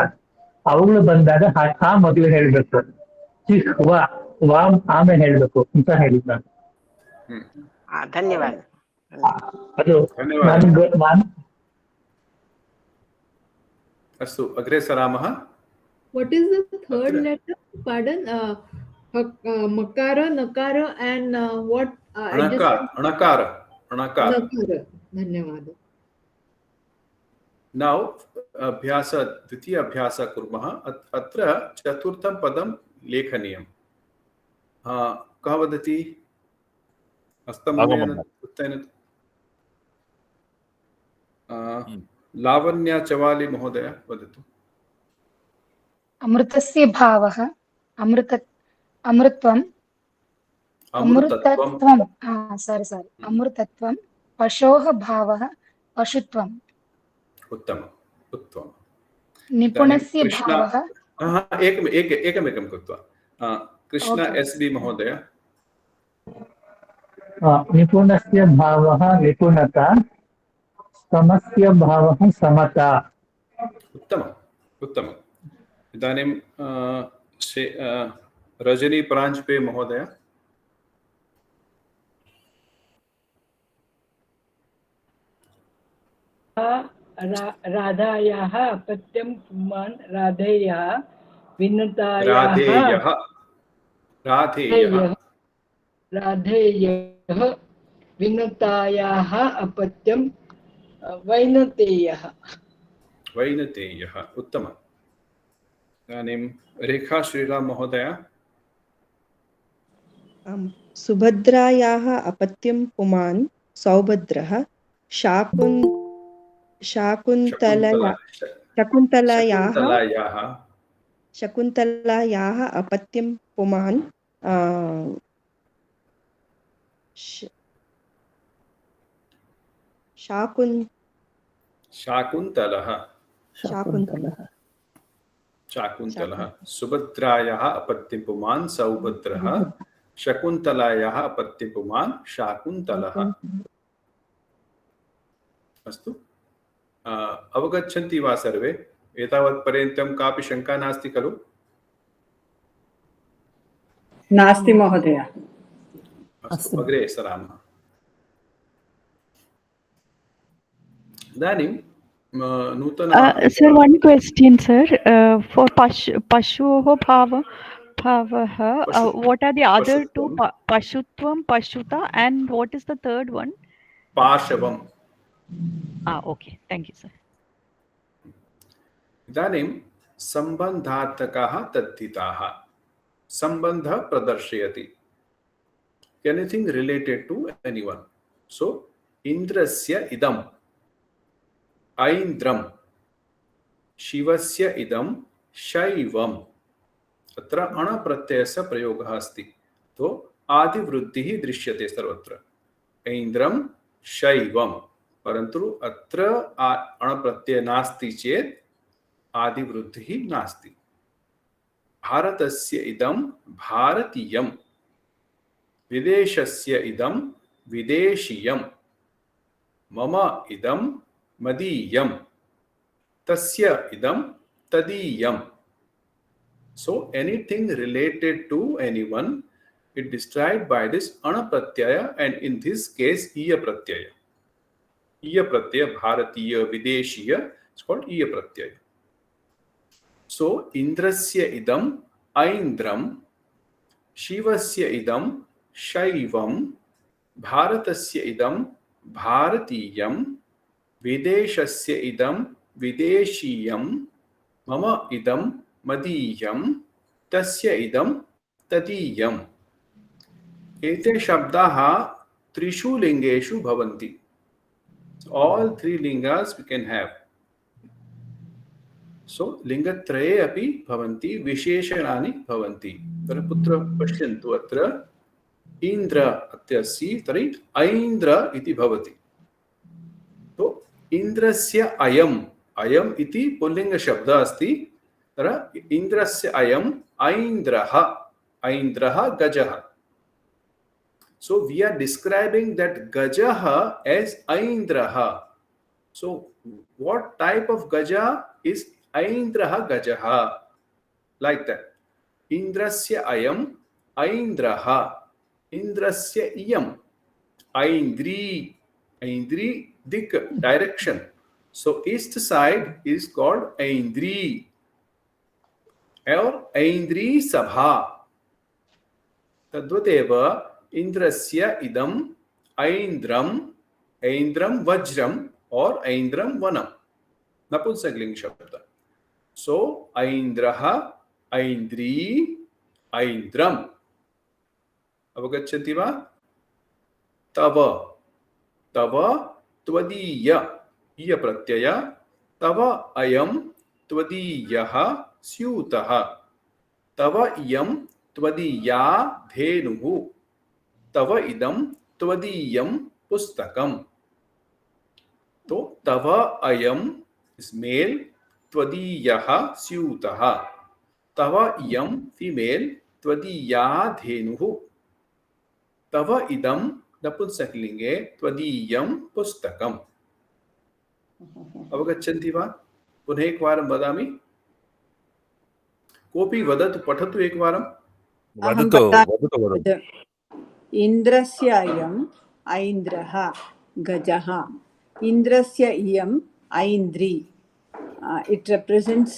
ಅವುಗಳು ಬಂದಾಗ ಹಾ ಮೊದಲು ಹೇಳ್ಬೇಕು, ಜಿಹ್ವ ವಾಮ್ ಆಮೇಲೆ ಹೇಳ್ಬೇಕು ಅಂತ ಹೇಳಿದ್ ನಾನು. ಧನ್ಯವಾದ. ಅದು ನಾನು अस्तु, अग्रे सरामः. What is the third letter? Pardon? Makara, Nakara, and what? Anakara. धन्यवाद. Now, द्वितीय अभ्यास कुर्मः. अत्र चतुर्थं पदं लेखनीयं. कः वदति? हस्तमूलेन उत्थानयतु. लावण्या चवाली महोदय वदतु. अमृतस्य भावः अमृतत्वं अमृतत्वं पशोः भावः पशुत्वम्. उत्तमम्. निपुणस्य भावः एकमेकं कृत्वा कृष्ण एसबी महोदय. निपुणस्य भावः निपुणता, समस्य भावः समता. उत्तमम्. इदानीं रजनी प्रांजपे महोदय. राधायाः अपत्यं पुमान् राधेयः विनुतायाः विनुतायाः अपत्यं वैनतेयः. उत्तमम्. इदानीं रेखा श्रीराम महोदय. सुभद्रायाः अपत्यं पुमान् सौभद्रः शकुन्तलायाः अपत्यं पुमान् शाकुन्तलः. सुभद्रायाः अपत्यं पुमान् सौभद्रः, शकुन्तलायाः अपत्यं पुमान् शाकुन्तलः. अस्तु, अवगच्छन्ति वा सर्वे? एतावत्पर्यन्तं कापि शङ्का नास्ति खलु? नास्ति महोदय. अस्तु, अग्रे सरामः. इदानीं नूतन sir, one question, sir. For pashoh bhavah, what are the other two? Pashutvam, pashuta, and what is the third one? पाशवम्. Okay, thank you, sir. इदानीं सम्बन्धार्थकाः तद्धिताः. सम्बन्धः प्रदर्शयति. Anything related to anyone. So, इन्द्रस्य इदम्, ऐन्द्रम्, शिवस्य इदं शैवम्. अत्र अणप्रत्ययस्य प्रयोगः अस्ति. तो आदिवृद्धिः दृश्यते सर्वत्र. ऐन्द्रं शैवम्. परन्तु अत्र अणप्रत्यय नास्ति चेत् आदिवृद्धिः नास्ति. भारतस्य इदं भारतीयम्, विदेशस्य इदं विदेशीयम्, मम इदं मदीयम्, तस्य इदं तदीयम्. So anything related to anyone, it described by this ana pratyaya, and in this case iya pratyaya. Iya pratyaya, bharatiya, videshiya, it's called iya pratyaya. So indrasya idam aindram, shivasya idam shaivam, bharatasya idam bharatiyam, videshasya idam videshiyam, mama idam madiyam, tasya idam tadiyam. एते शब्दाः त्रिषु लिंगेषु भवन्ति. All three lingas we can have. So लिंगत्रये अपि भवन्ति, विशेषणानि भवन्ति. पुत्र पश्यन्तु अत्र इन्द्र अत्यस्ति, तर्हि ऐन्द्र इति भवति. तो इन्द्रस्य अयम्, अयम् इति पुल्लिंग शब्दः अस्ति. तर्हि इन्द्रस्य अयम् ऐन्द्रः, ऐन्द्रः गजः. So we are describing that Gajaha as Aindraha. So what type of Gaja is Aindraha Gajaha? Like that. Indrasya ayam Aindraha. Indrasya iyam Aindri. Aindri dik, direction. So east side is called Aindri or Aindri Sabha. Tadvatev इंद्रस्य इदम ऐन्द्रम, ऐन्द्रम वज्रम और ऐन्द्रम वनम, नपुंसकलिंग शब्द. सो ऐन्द्रः, ऐन्द्री, ऐन्द्रम. अवगच्छति वा? तव, तव त्वदीय, इय प्रत्यय, तव अयम त्वदीयः स्यूतः, तव इयम त्वदीया धेनुः, तव इदम त्वदीयम पुस्तकम. तो तव अयम इज मेल, त्वदीयः स्यूतः, तव इयम फीमेल, त्वदीया धेनुः, तव इदम नपुंसकलिंगे त्वदीयम पुस्तकम. अवगच्छन्ति वा? पुनः एकवारं वदामि. कोऽपि वदतु, पठतु एकवारं. वदतु. इन्द्रस्य अयम् ऐन्द्रः गजः. इन्द्रस्य इयम् ऐन्द्री. It represents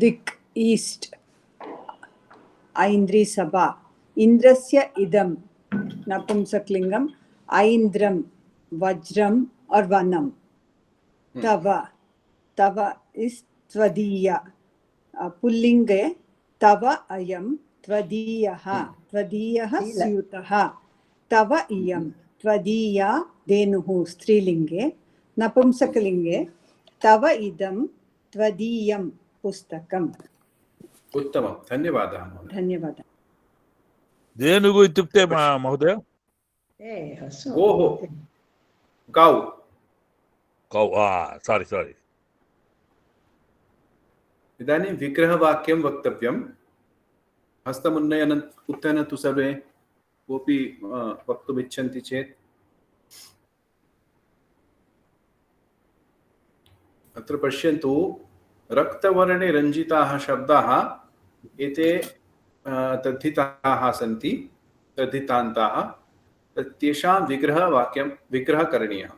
दिक्, ईस्ट. ऐन्द्री सभा. इन्द्रस्य इदम् नपुंसकलिङ्गम्, ऐन्द्रं वज्रम और वनम. तव, तव इस् त्वदीय, पुल्लिङ्गे तव अयम् त्वदीयः, त्वदीयः स्यूतः, तव इयं त्वदीया धेनुः स्त्रीलिङ्गे. नपुंसकलिङ्गे तव इदं त्वदीयं पुस्तकम्. उत्तमं, धन्यवादः. धन्यवादः. धेनुः इत्युक्ते महोदय? गोः, गौ. गौ, सारी. इदानीं विग्रहवाक्यं वक्तव्यं. उत्थनतु सर्वे. कोऽपि वक्तुम् इच्छन्ति चेत्. अत्र पश्यन्तु, रक्तवर्णे रञ्जिताः शब्दाः एते तद्धिताः सन्ति, तद्धितान्ताः. तेषां विग्रहः करणीयः.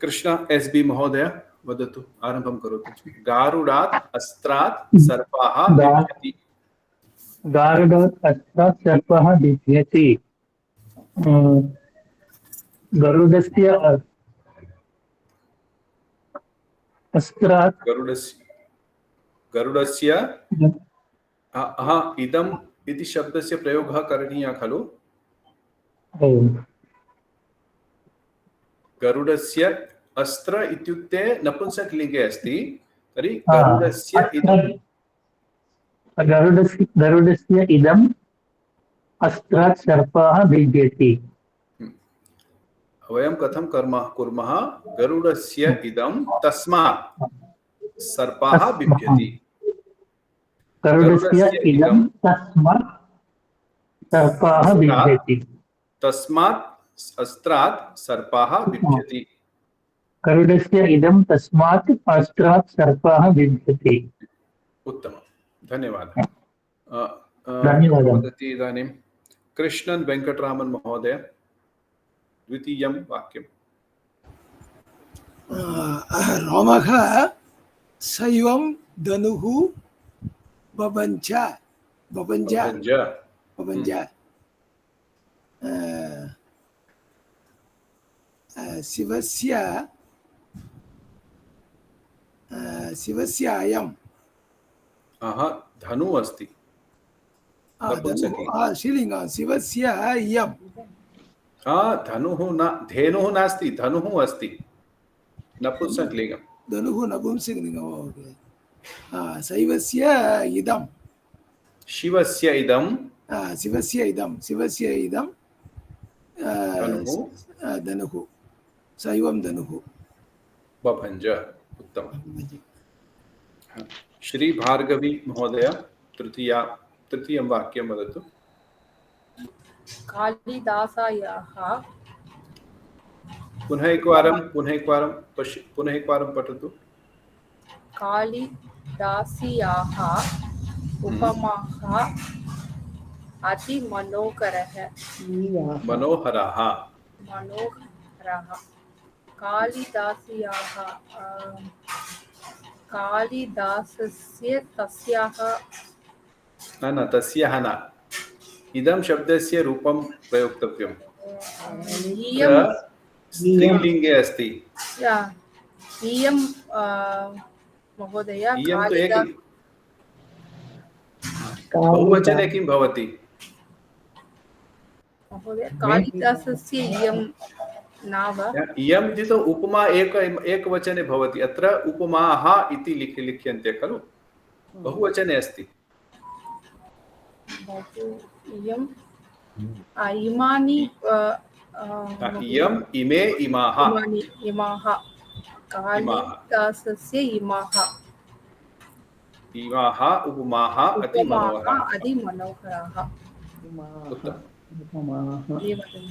कृष्ण एस्.बी. महोदय वदतु, आरम्भं करोतु. गारुडात् अस्त्रात् सर्पाः बिभ्यति. गारुडात् अस्त्रात् सर्पः बिभ्यति. गरुडस्य अस्त्रात्, गरुडस्य इदम् इति शब्दस्य प्रयोगः करणीयः खलु. गरुडस्य अस्त्र इत्युक्ते नपुंसकलिङ्गे अस्ति. तर्हि गरुडस्य इदम् अस्त्रात् सर्पः बिभ्यति. वयं कथं कुर्मः? गरुडस्य इदं तस्मात् सर्पः बिभ्यति. गरुडस्य इदं तस्मात् सर्पः बिभ्यति. तस्मात् अस्त्रात् सर्पः बिभ्यति. गरुडस्य इदं तस्मात् अस्त्रात् सर्पः बिभ्यति. उत्तमं, धन्यवादः. धन्यवादः. इदानीं कृष्णन् वेङ्कटरामन् महोदय, द्वितीयं वाक्यम्. रामः सैवं धनुः बभञ्च. शिवस्य अयं धनु अस्ति. श्रीलिङ्ग शिवस्य इयं धनुः न धेनुः नास्ति धनुः अस्ति नपुंसकलिङ्गं धनुः नपुंसकलिङ्गं शैवस्य इदं शिवस्य इदं धनुः शैवं धनुः बभञ्ज उत्तमं श्री भार्गवी महोदय तृतीयं वाक्यं वदतु कालिदासायाः पुनः एकवारं पठतु कालिदासीयाः उपमाः अतिमनोहरः मनोहरः कालिदासीयाः कालिदासस्य तस्याः न तस्याः न इदं शब्दस्य रूपं प्रयोक्तव्यं स्त्रीलिङ्गे अस्ति इयं महोदय बहुवचने किं भवति महोदय कालिदासस्य इयं नाम इयम् इति तु उपमा एकवचने भवति अत्र उपमाः इति लिख्यन्ते खलु बहुवचने अस्ति इमानि इयम् इमे इमाः कालिदासस्य इमाः उपमाः अतिमनोहराः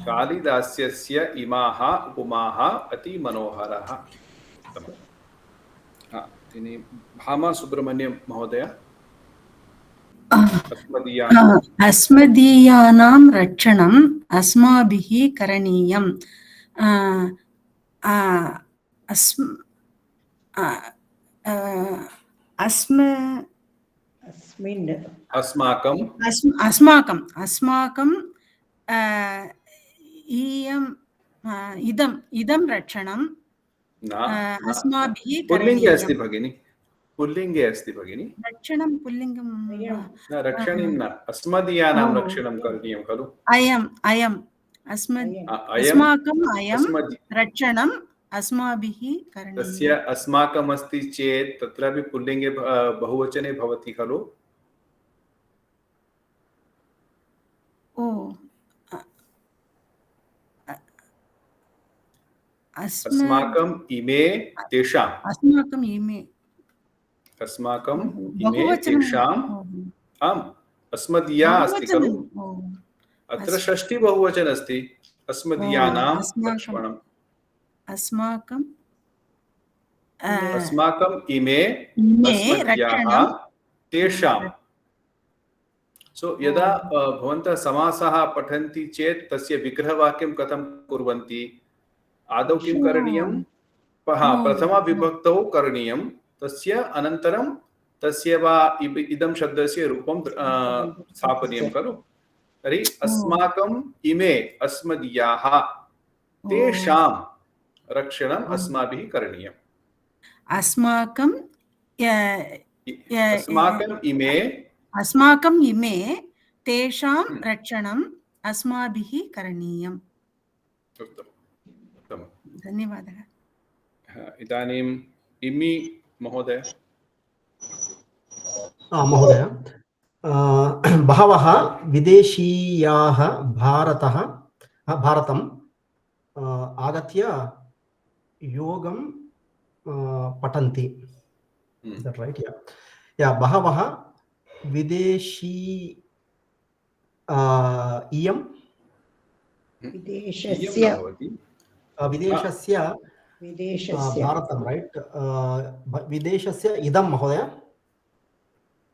कालिदासस्य इमाः उपमाः अतिमनोहराः भामा सुब्रह्मण्यं महोदय अस्मदीयानां रक्षणम् अस्माभिः करणीयम् अस्माकं इदं रक्षणं अस्माभिः पुल्लिङ्गे अस्ति भगिनि रक्षणं पुल्लिङ्गं रक्षणीं न अस्मदीयानां रक्षणं करणीयं खलु अयम् अस्माकं रक्षणम् अस्माभिः करणीयम् तस्य अस्माकम् अस्ति चेत् तत्रापि पुल्लिङ्गे बहुवचने भवति खलु अस्माकम् इमे तेषाम् आम् अस्मदीया अस्ति खलु अत्र षष्ठी बहुवचन अस्ति अस्मदीयानां लक्ष्मणम् अस्माकम् इमे अस्मदीयाः तेषाम् सो यदा भवन्तः समासः पठन्ति चेत् तस्य विग्रहवाक्यं कथं कुर्वन्ति आदौ किं करणीयं प्रथमाविभक्तौ करणीयं तस्य अनन्तरं तस्य वा इदं शब्दस्य रूपं स्थापनीयं खलु तर्हि अस्माकम् इमे अस्मदीयाः तेषां रक्षणम् अस्माभिः करणीयम् अस्माकम् इमे तेषां रक्षणम् अस्माभिः करणीयम् धन्यवादः इदानीम् इमि महोदय महोदय बहवः विदेशीयाः भारतम् आगत्य योगं पठन्ति राइट या बहवः विदेशी इयं विदेशस्य भारतं राइट विदेशस्य इदं महोदय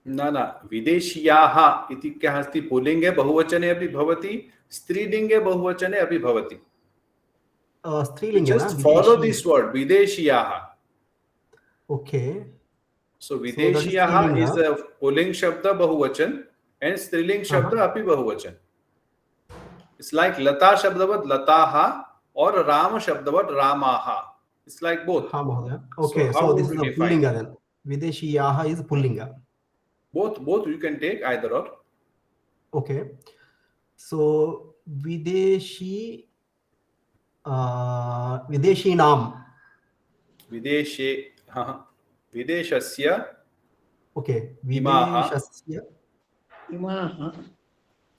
न विदेशीयाः इति कः अस्ति पुल्लिङ्गे बहुवचने अपि भवति स्त्रीलिङ्गे बहुवचने अपि भवति स्त्रीलिङ्गे just follow this word विदेशीयाः okay so विदेशीयाः is a pulling शब्द बहुवचन and स्त्रीलिंग शब्द अपि बहुवचन it's like लता शब्दवत् लताः और Ram शब्दवत् रामाः it's like both okay so this is a pullinga then videshiyaha is pullinga both you can take either or Okay. So Videshi, Videshinam. Videshe, Videshasya. Okay. Imaha. Videshasya. इमाः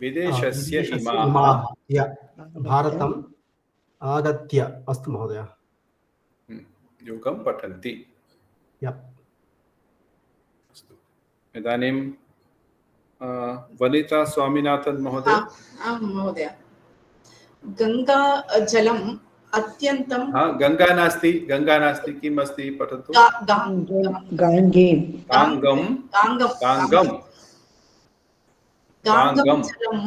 Videshasya Videshasya imaha. Yeah. Bharatam Agatya. Astu Mahodaya. Yogam patanti. Yep. इदानीं वनिता स्वामीनाथन महोदय. आं महोदय. गंगा जलम अत्यंतं. गंगा नास्ति, गंगा नास्ति, किम् अस्ति पठतु. गाङ्गे गाङ्गं गाङ्गं गाङ्गं जलम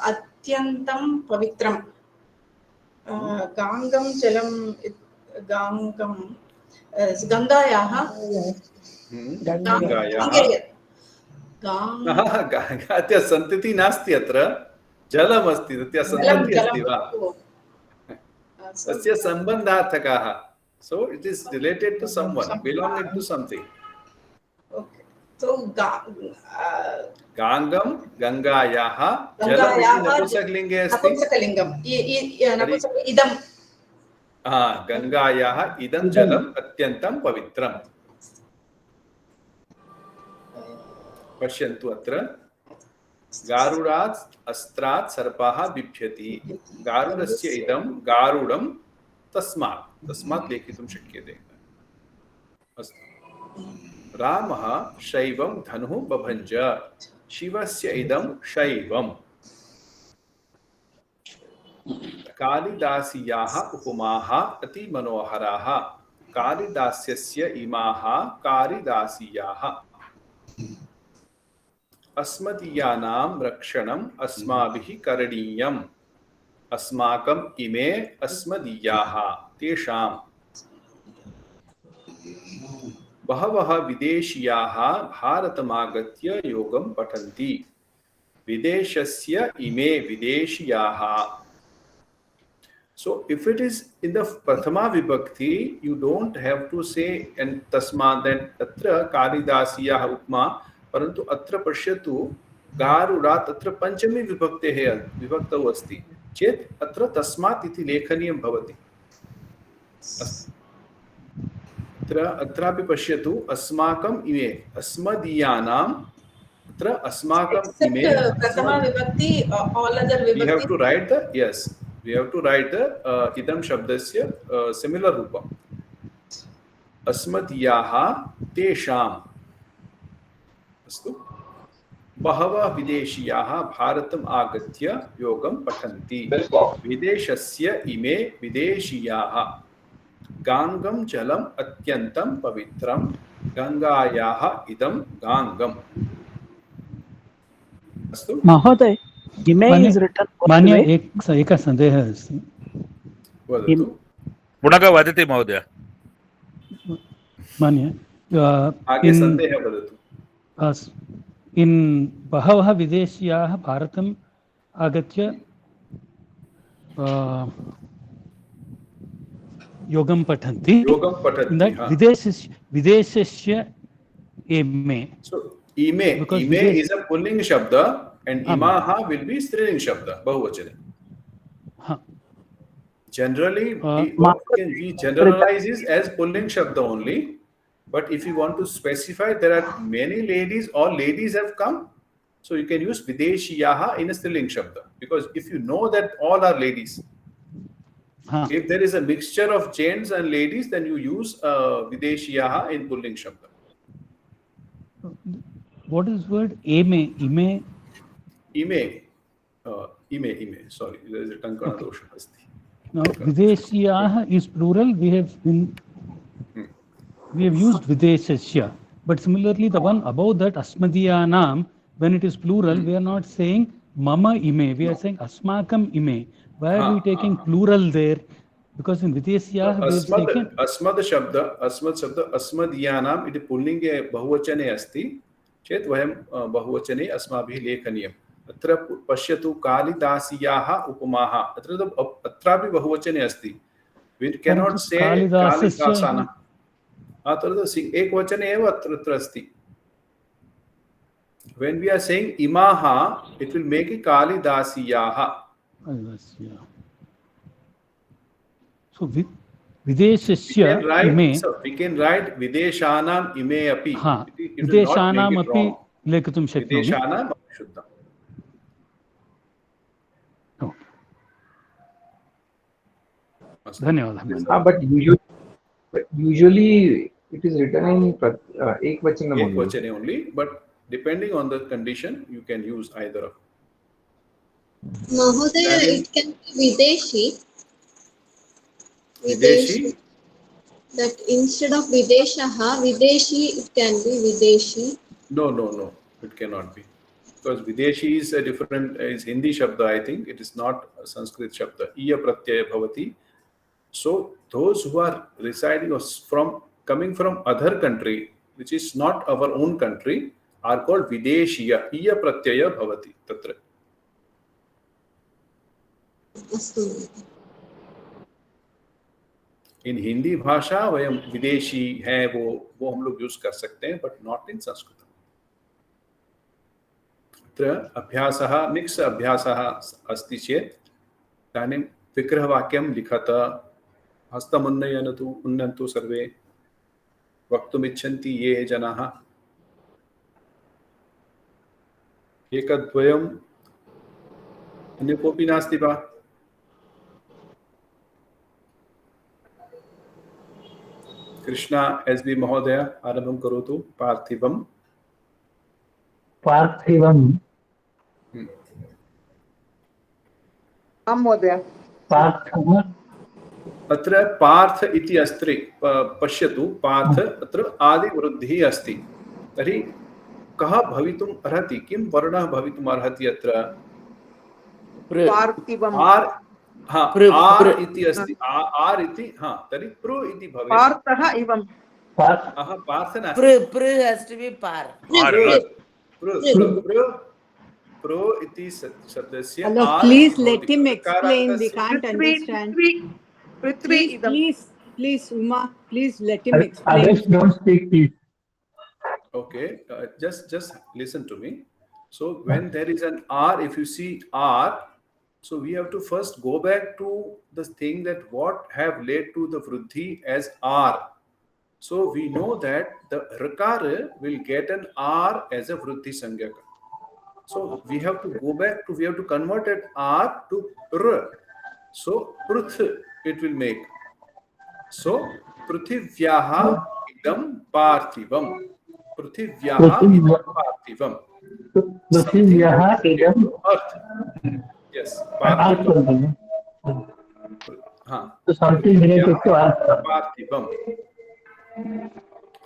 अत्यंतं पवित्रं. गाङ्गं जलम गाङ्गं गंगायाः अद्य सन्ततिः नास्ति, अत्र जलमस्ति, तस्य सन्ततिः अस्ति वा, तस्य सम्बन्धार्थकाः. So it is related to someone, belonging to something. Okay. So गाङ्गं गङ्गायाः जलमिति नपुंसकलिङ्गे अस्ति. नपुंसकलिङ्गम् इदं. गङ्गायाः इदं जलम् अत्यन्तं पवित्रम्. पश्यन्तु अत्र गारुडात् अस्त्रात् सर्पः बिभ्यति. गारुडस्य इदं गारुडं तस्मात् लेखितुं शक्यते. अस्तु. रामः शैवं धनुः बभञ्ज. शिवस्य इदं शैवम्. कालिदासीयाः उपमाः अति मनोहराः. कालिदास्यस्य इमाः कालिदासीयाः. अस्मदीयानां रक्षणम् अस्माभिः करणीयम्. अस्माकम् इमे अस्मदीयाः तेषाम्. बहवः विदेशीयाः भारतमागत्य योगं पठन्ति. विदेशस्य इमे विदेशीयाः. So if it is in the prathama vibhakti, you don't have to say and tasma, then atra kalidasiyah upma, parantu atra pashyatu garudat atra panchami vibhaktehe vibhaktau asti chet atra tasmat iti lekhaniyam bhavati. अत्रापि पश्यतु अस्माकं इमे अस्मदीयानां अत्र अस्माकं इमे. प्रथमा विभक्ति all other vibhakti. We have to write the we have to write the idam shabdasya similar रूपम्. अस्मदीयाः तेषाम्. अस्तु. बहवः विदेशीयाः भारतम् आगत्य योगं पठन्ति. विदेशस्य इमे विदेशीयाः. गाङ्गं जलम् अत्यन्तं पवित्रं. गङ्गायाः इदं गाङ्गम्. अस्तु महोदय, इमे इज रिटन मान्य एकः सन्देहः अस्ति. वदतु. पुनः वदति महोदय. मान्य आगे सन्देहः वदतु. इन् बहवः विदेशीयाः भारतम् आगत्य योगं पठन्ति. विदेशस्य इमे. So ime is a pulling shabda and imaha will be striling shabda, bahuvachane. Generally we generalize is as pulling shabda only, but if you want to specify there are many ladies, all ladies have come, so you can use videshiyaha in a striling shabda, because if you know that all are ladies. If there is a mixture of gents and ladies, then you use videshiyaha in pulling shabda. What is word ime? Ime. Sorry, there is a tankana dosha. Now videshiyaha is plural. We have used videshasya, but similarly the one above that asmadiyanam, when it is plural, we are not saying mama ime. We are saying asmakam ime. Why are we taking plural there? Because in videshiyaha we have taken asmad shabda asmadiyanam iti pullinge bahuvachane asti. चेत् वयं बहुवचने अस्माभिः लेखनीयम्. अत्र पश्यतु कालिदासीयाः उपमाः. अत्रापि बहुवचने अस्ति. We cannot say कालिदासानां. तद् एकवचने एव अत्र अस्ति. When we are saying imaha, it will make it kalidasiyaha. So videshasya ime. So we can write videshanam ime api. It will not make Videshanam it api wrong. lekhatum shaknomi. Videshanam shuddham. धन्यवादः. But usually it is written in ekvachanam only. But depending on the condition, you can use either of. Mahodaya, it can be videshi. Videshi. That instead of videshaha, videshi, it can be videshi. No. It cannot be. Because videshi is a different, is Hindi shabda, I think. It is not a Sanskrit shabda. Iya pratyaya bhavati. So those who are residing or coming from other country, which is not our own country, are called videshiya. Iya pratyaya bhavati. Tatra. In Hindi भाषा वयम विदेशी है वो हम लोग use कर सकते हैं, but not in Sanskrit. अत्र अभ्यासः मिक्स अभ्यासः अस्ति चेत् इदानीं विग्रहवाक्यं लिखत, हस्तमुन्नयन्तु सर्वे, वक्तुमिच्छन्ति ये जनाः. एकद्वयम् अन्य कोऽपि नास्ति वा? कृष्णा एसबी महोदय आरम्भं करोतु. पार्थिवम्. महोदय. अत्र पार्थ इति अस्ति. पश्यतु, पार्थ अत्र आदिवृद्धिः अस्ति. तर्हि कः भवितुम् अर्हति? किं वर्णः भवितुम् अर्हति अत्र? पार्थिवम्. आर् इति अस्ति. आर् इति, तर्हि प्र इति भवेत्. पार्थः इवं. पार्थ नास्ति. प्र has to be par. प्र इति शब्दस्य. Hello, please let him explain. We can't understand. Please, Uma, please let him explain. Others don't speak, please. Okay, just listen to me. So when there is an R, if you see R, so we have to first go back to the thing that what have led to the vruddhi as R. So we know that the rakara will get an R as a vruddhi sangyaka. So we have to go back to, we have to convert it R to R. So pruth it will make. So prithivyaha idam parthivam. Prithivyaha idam parthivam. Prithivyaha idam. Yes. Parthivam. So something related to earth. Parthivam.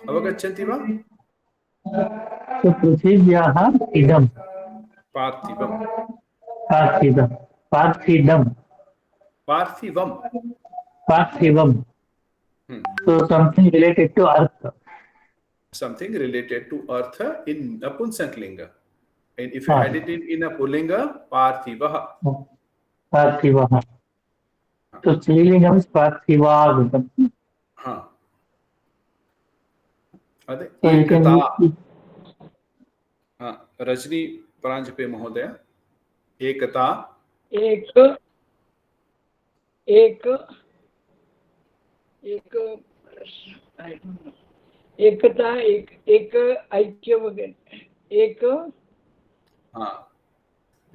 अवगच्छन्ति वा? So prithivyaha idam. Parthivam. So something related to earth. Something related to earth in Napunsaklinga. And if you add it in a Pullinga, Parthivaha. So Strilingam is Parthivagutam. Rajni Paranjpe महोदय. एकता. एकता एक ऐक्य वगैरह एक.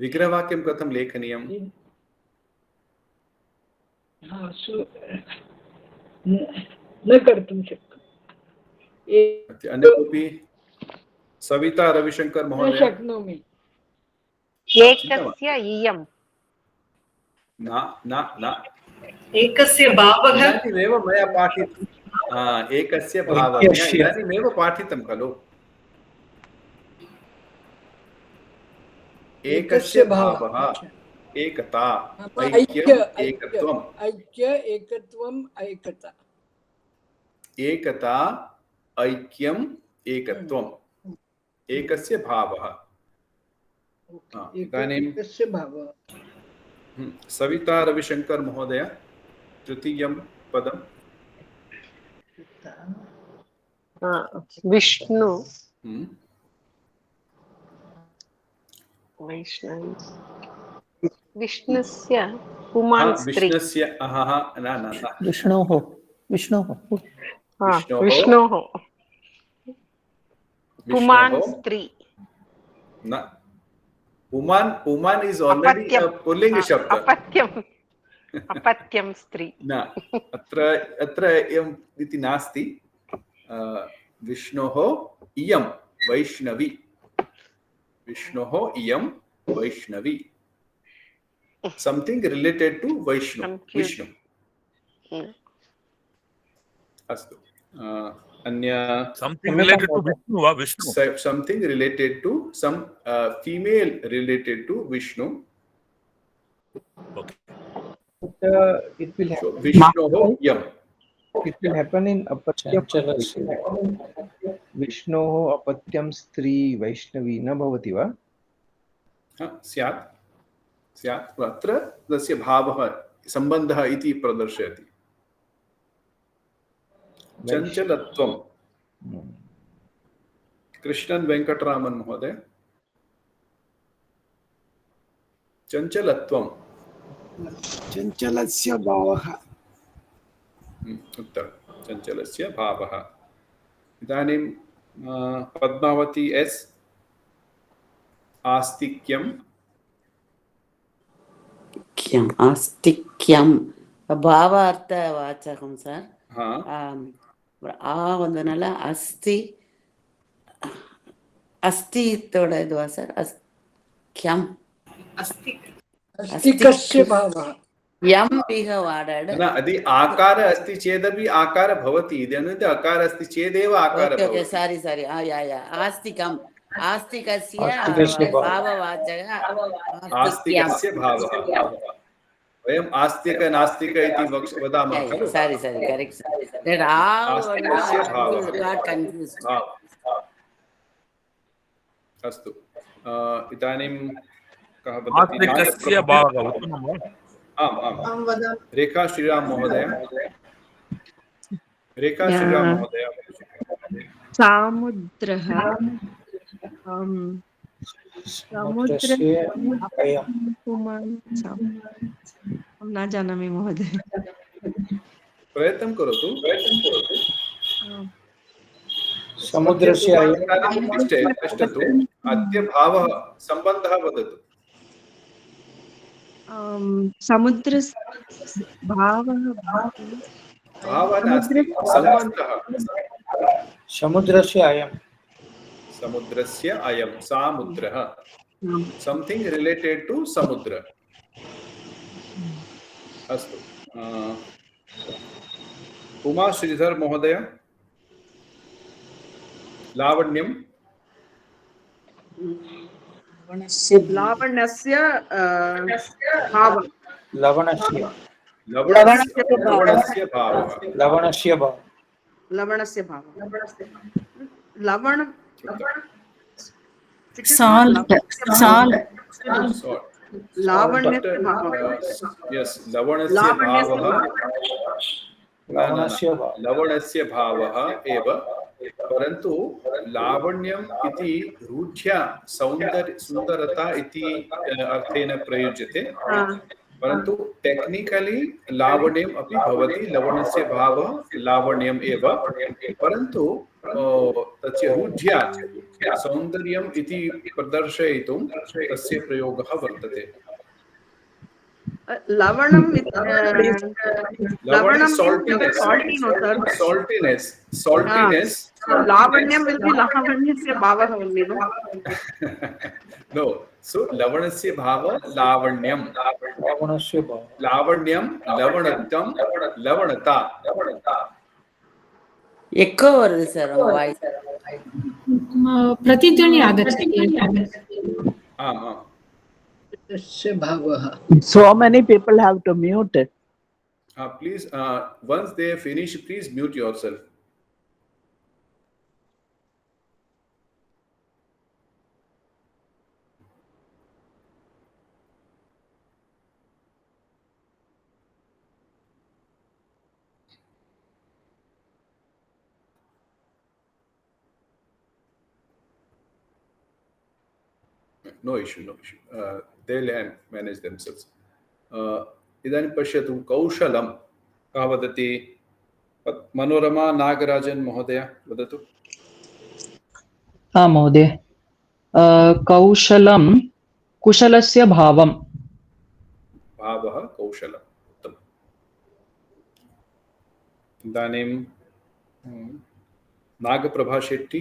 विग्रहवाक्यं कथं लेखनीयं? न कर्तुं शक्यते. अन्य कोऽपि? सविता रविशंकर महोदय. शक्नोमि. एकस्य इयम्. न एकस्य भावः. इदानीमेव मया पाठितं. एकस्य भावः इदानीमेव पाठितं खलु. एकस्य भावः एकता, ऐक्यम्, एकत्वम्. ऐक्य एकत्वम् ऐकता. एकता, ऐक्यम्, एकत्वम्. एकस्य भावः. इदानीं सविता रविशंकर महोदय, तृतीयं पदम्. विष्णु. वैष्णवी विष्णुस्य पुमान् स्त्री विष्णुस्य न विष्णोः विष्णोः विष्णोः पुमान् स्त्री न पुमान् इज ऑलरेडी अ पुल्लिंग शब्द अपत्यं स्त्री न अत्र एवम् इति नास्ति विष्णोः इयं वैष्णवी विष्णोः इयं Vaishnavi something related to Vishnu अस्तु अन्य something related to Vishnu वा Vishnu something related to some female related to Vishnu. Okay. It will happen. Vishnoho yam. It will happen in apatyam. Vishnoho apatyam stri Vaishnavi न भवति वा? स्यात् अत्र तस्य भावः सम्बन्धः इति प्रदर्शयति चञ्चलत्वं कृष्णन् वेङ्कटरामन् महोदय चञ्चलत्वं चञ्चलस्य भावः उत्तमं चञ्चलस्य भावः इदानीं पद्मावती एस् आस्तिक्यं आस्तिक्यं भावार्थवाचकं सर् वन्दनल अस्ति अस्ति इत्तोड इद्वा सर् अस्क्यं अस्तिकस्य भावः यम इह वाडड न यदि आकार अस्ति चेदपि आकार भवति इदानीं अकार अस्ति चेदेव आकार भवति ओके सारी या आस्तिकम् आस्तिकस्य भाववाचकः आस्तिकस्य भावः वयम् आस्तिक नास्तिक इति वदामः खलु सारी करेक्ट दैट आस्तिकस्य भावः got confused अस्तु इदानीं कः वदति आस्तिकस्य भावः उत्तमं वा आम् रेखा श्रीराम महोदय सामुद्रः न जानामि महोदय प्रयत्नं करोतु समुद्रस्य पश्यतु अद्य भावः सम्बन्धः वदतु समुद्रस्य भावः नास्ति सम्बन्धः समुद्रस्य अयं सामुद्रः something related to समुद्र अस्तु उमा श्रीधर महोदय लावण्यं लावण्यस्य भावः लवणस्य भावः लवण salt लावण्यस्य भावः यस् लवणस्य भावः एव परन्तु लावण्यम् इति रूढ्या सुन्दरता इति अर्थेन प्रयुज्यते परन्तु टेक्निकली लावण्यम् अपि भवति लवणस्य भावः लावण्यम् एव परन्तु तस्य रूढ्या सौन्दर्यम् इति प्रदर्शयितुं तस्य प्रयोगः वर्तते लवणं saltiness लावण्यं will be लावण्यस्य भावः only no no so lavanasya bhava lavanyam lavanattam lavanata echo varudhu sir voice प्रतिध्वनि आगच्छति तस्य भावः So many people have to mute it. Please once they finish please mute yourself. no issue. They'll manage themselves. इदानीं पश्यतु कौशलं कः वदति? मनोरमा नागराजन् महोदय वदतु। महोदय, कौशलं कुशलस्य भावम्। भावः कौशलम्, उत्तमम्। इदानीं नागप्रभा शेट्टी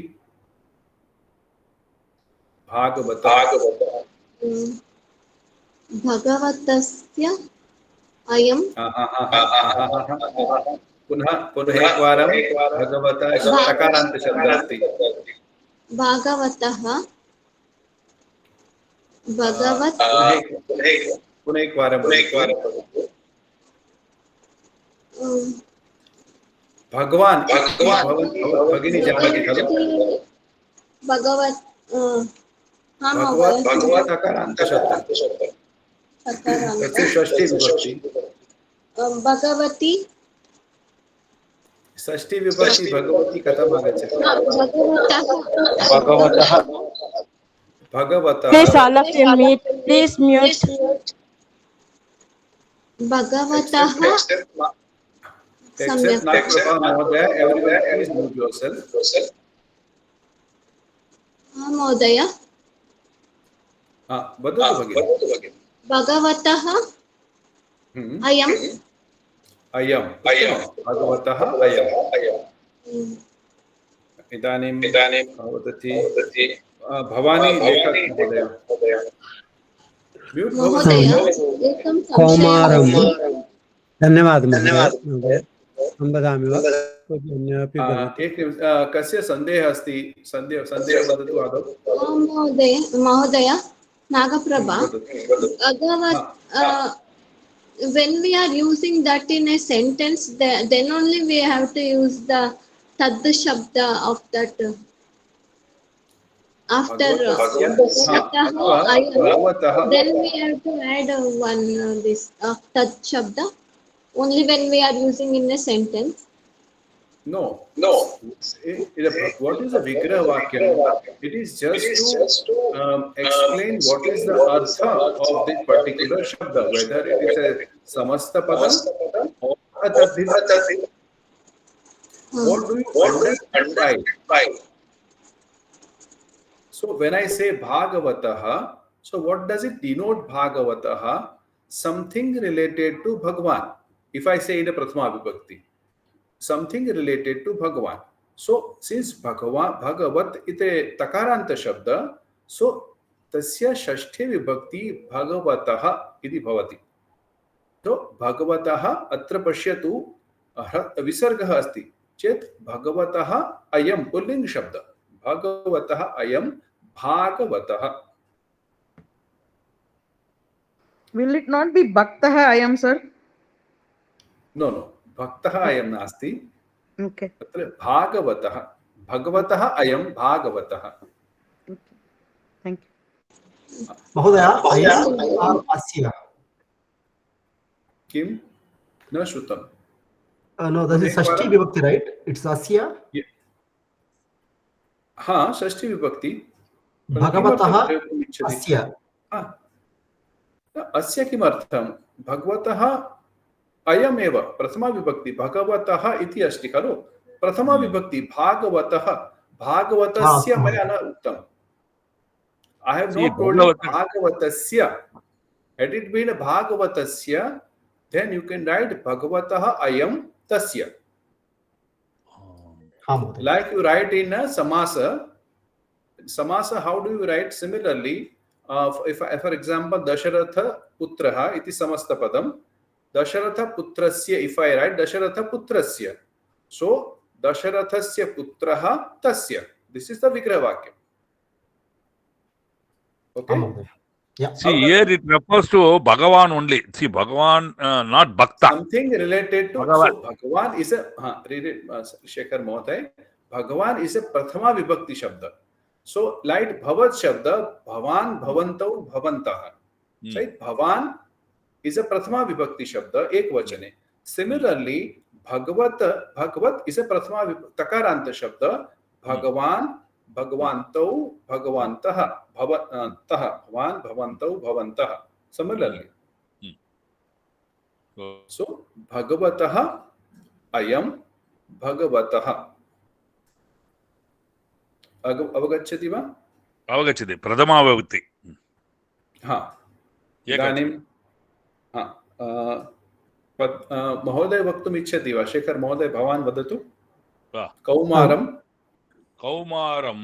भगवतस्य अयं पुनः एकवारं भगवतः तकारान्तशब्दः अस्ति। भागवतः भगवत् पुनः एकवारं भगवान् भगिनी जानाति खलु? भगवत् तकारान्तशब्दः तस्य षष्ठी विभक्ति। भगवती षष्ठी विभक्ति भगवती कथम् आगच्छति? भगवतः Please all of you mute. Please mute. भगवतः Except Nagprabha Mahodaya, everyone please mute yourself. महोदय वदतु भगिनि। भगवतः अयम् भगवतः अयम्। इदानीं वदति भवानी लेखक महोदय। महोदय एकं संशयः। धन्यवादः महोदय। वदामि वा? कस्य सन्देहः अस्ति? सन्देहः वदतु आदौ। महोदय नागप्रभा, when we are using that in a sentence, then only we have to use the tad shabda of that. After then we have to add one this tad shabda only when we are using in a sentence. No. What is a Vigraha Vakyam? It is just to explain what is the artha of this particular shabda, whether it is a samasta padam or a tadhita. What do you understand by? So when I say Bhagavataha, so what does it denote Bhagavataha? Something related to Bhagavan. If I say in a Prathama Vibhakti, something related to Bhagavan. So since Bhagavat ite takaranta shabda, so tasya shashti vibhakti Bhagavataha iti bhavati. So Bhagavataha atra pashyatu visargah asti. Chet Bhagavataha ayam pulling shabda. Bhagavataha ayam Bhagavataha. Will it not be Bhaktaha ayam, sir? No. भक्तः अयं नास्ति। Okay. अत्र भागवतः भगवतः अयं भागवतः। Thank you. महोदय अयम् अस्य किं न श्रुतं? No, that is षष्ठी विभक्ति, right? It's asya. हाँ, षष्ठी विभक्ति। भगवतः अस्य। अस्य किमर्थं? भगवतः अयमेव प्रथमा विभक्ति भगवतः इति अस्ति खलु। प्रथमा विभक्ति भागवतः भागवतस्य मया न उक्तम्। I have not told you भागवतस्य. Had it been भागवतस्य, then you can write भगवतः अयं तस्य. Like you write in a samasa. Samasa, how do you write? Similarly, if for example Dasharatha putraha iti samasta padam. Dasharatha putrasya, if I write Dasharatha putrasya, so Dasharathasya putraha tasya. This is the Vigraha Vakyam. Okay? Yeah. See, here it refers to Bhagavan only. See, Bhagavan, not Bhakta. Something related to Bhagavan. So Bhagavan is a, read it, Shekhar Mohoday. Bhagavan is a Prathama Vibhakti Shabda. So, like Bhavat Shabda, Bhavan, Bhavantau, Bhavantah. Right? Bhavan is a Prathama Vibhakti Shabda, ek vachane. Similarly, Bhagavat is a Prathama Takaranta Shabda, Bhagavan, भगवन्तौ भगवन्तः भवन्तः भवान् भवन्तौ भवन्तः similarly. So भगवतः अयं भगवतः अवगच्छति वा? अवगच्छति प्रथमा विभक्ति हाँ इदानीं हाँ महोदय वक्तुम् इच्छति वा? शेखर महोदय भवान् वदतु। कौमारं कौमारं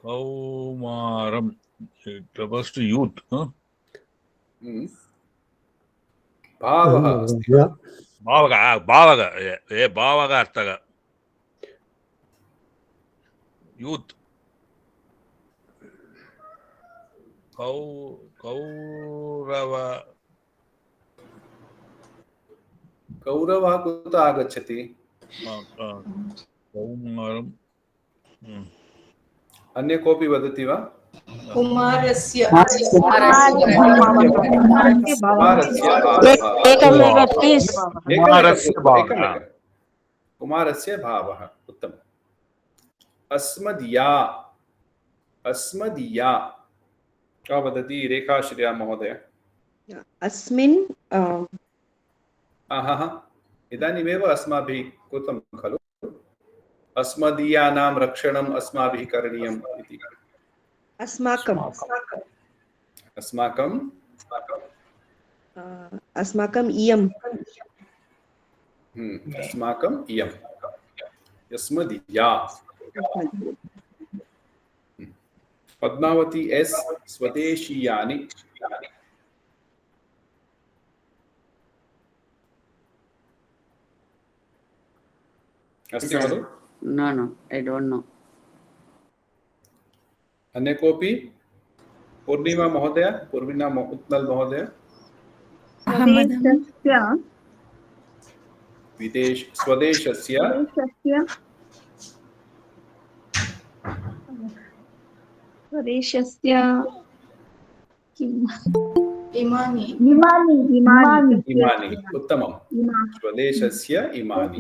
कौमारं it refers to youth. भावः भावः अर्थः यूथ कौरवः कुतः आगच्छति? कौमारं अन्य कोऽपि वदति वा? कुमारस्य कुमारस्य भावः उत्तमम्। अस्मदीया अस्मदीया का वदति रेखाश्रिया महोदय? अस्मिन् इदानीमेव अस्माभिः कृतं खलु अस्मदीयानां रक्षणम् अस्माभिः करणीयम् इति। अस्माकं अस्माकम् इयम् अस्माकम् इयम् अस्मदीया। पद्मावती एस स्वदेशीयानि अस्ति खलु? No, I don't know. अन्य कोऽपि? पूर्णिमा महोदय, पूर्णिमा उत्नल महोदय। स्वदेशस्य इमानि उत्तमं। स्वदेशस्य इमानि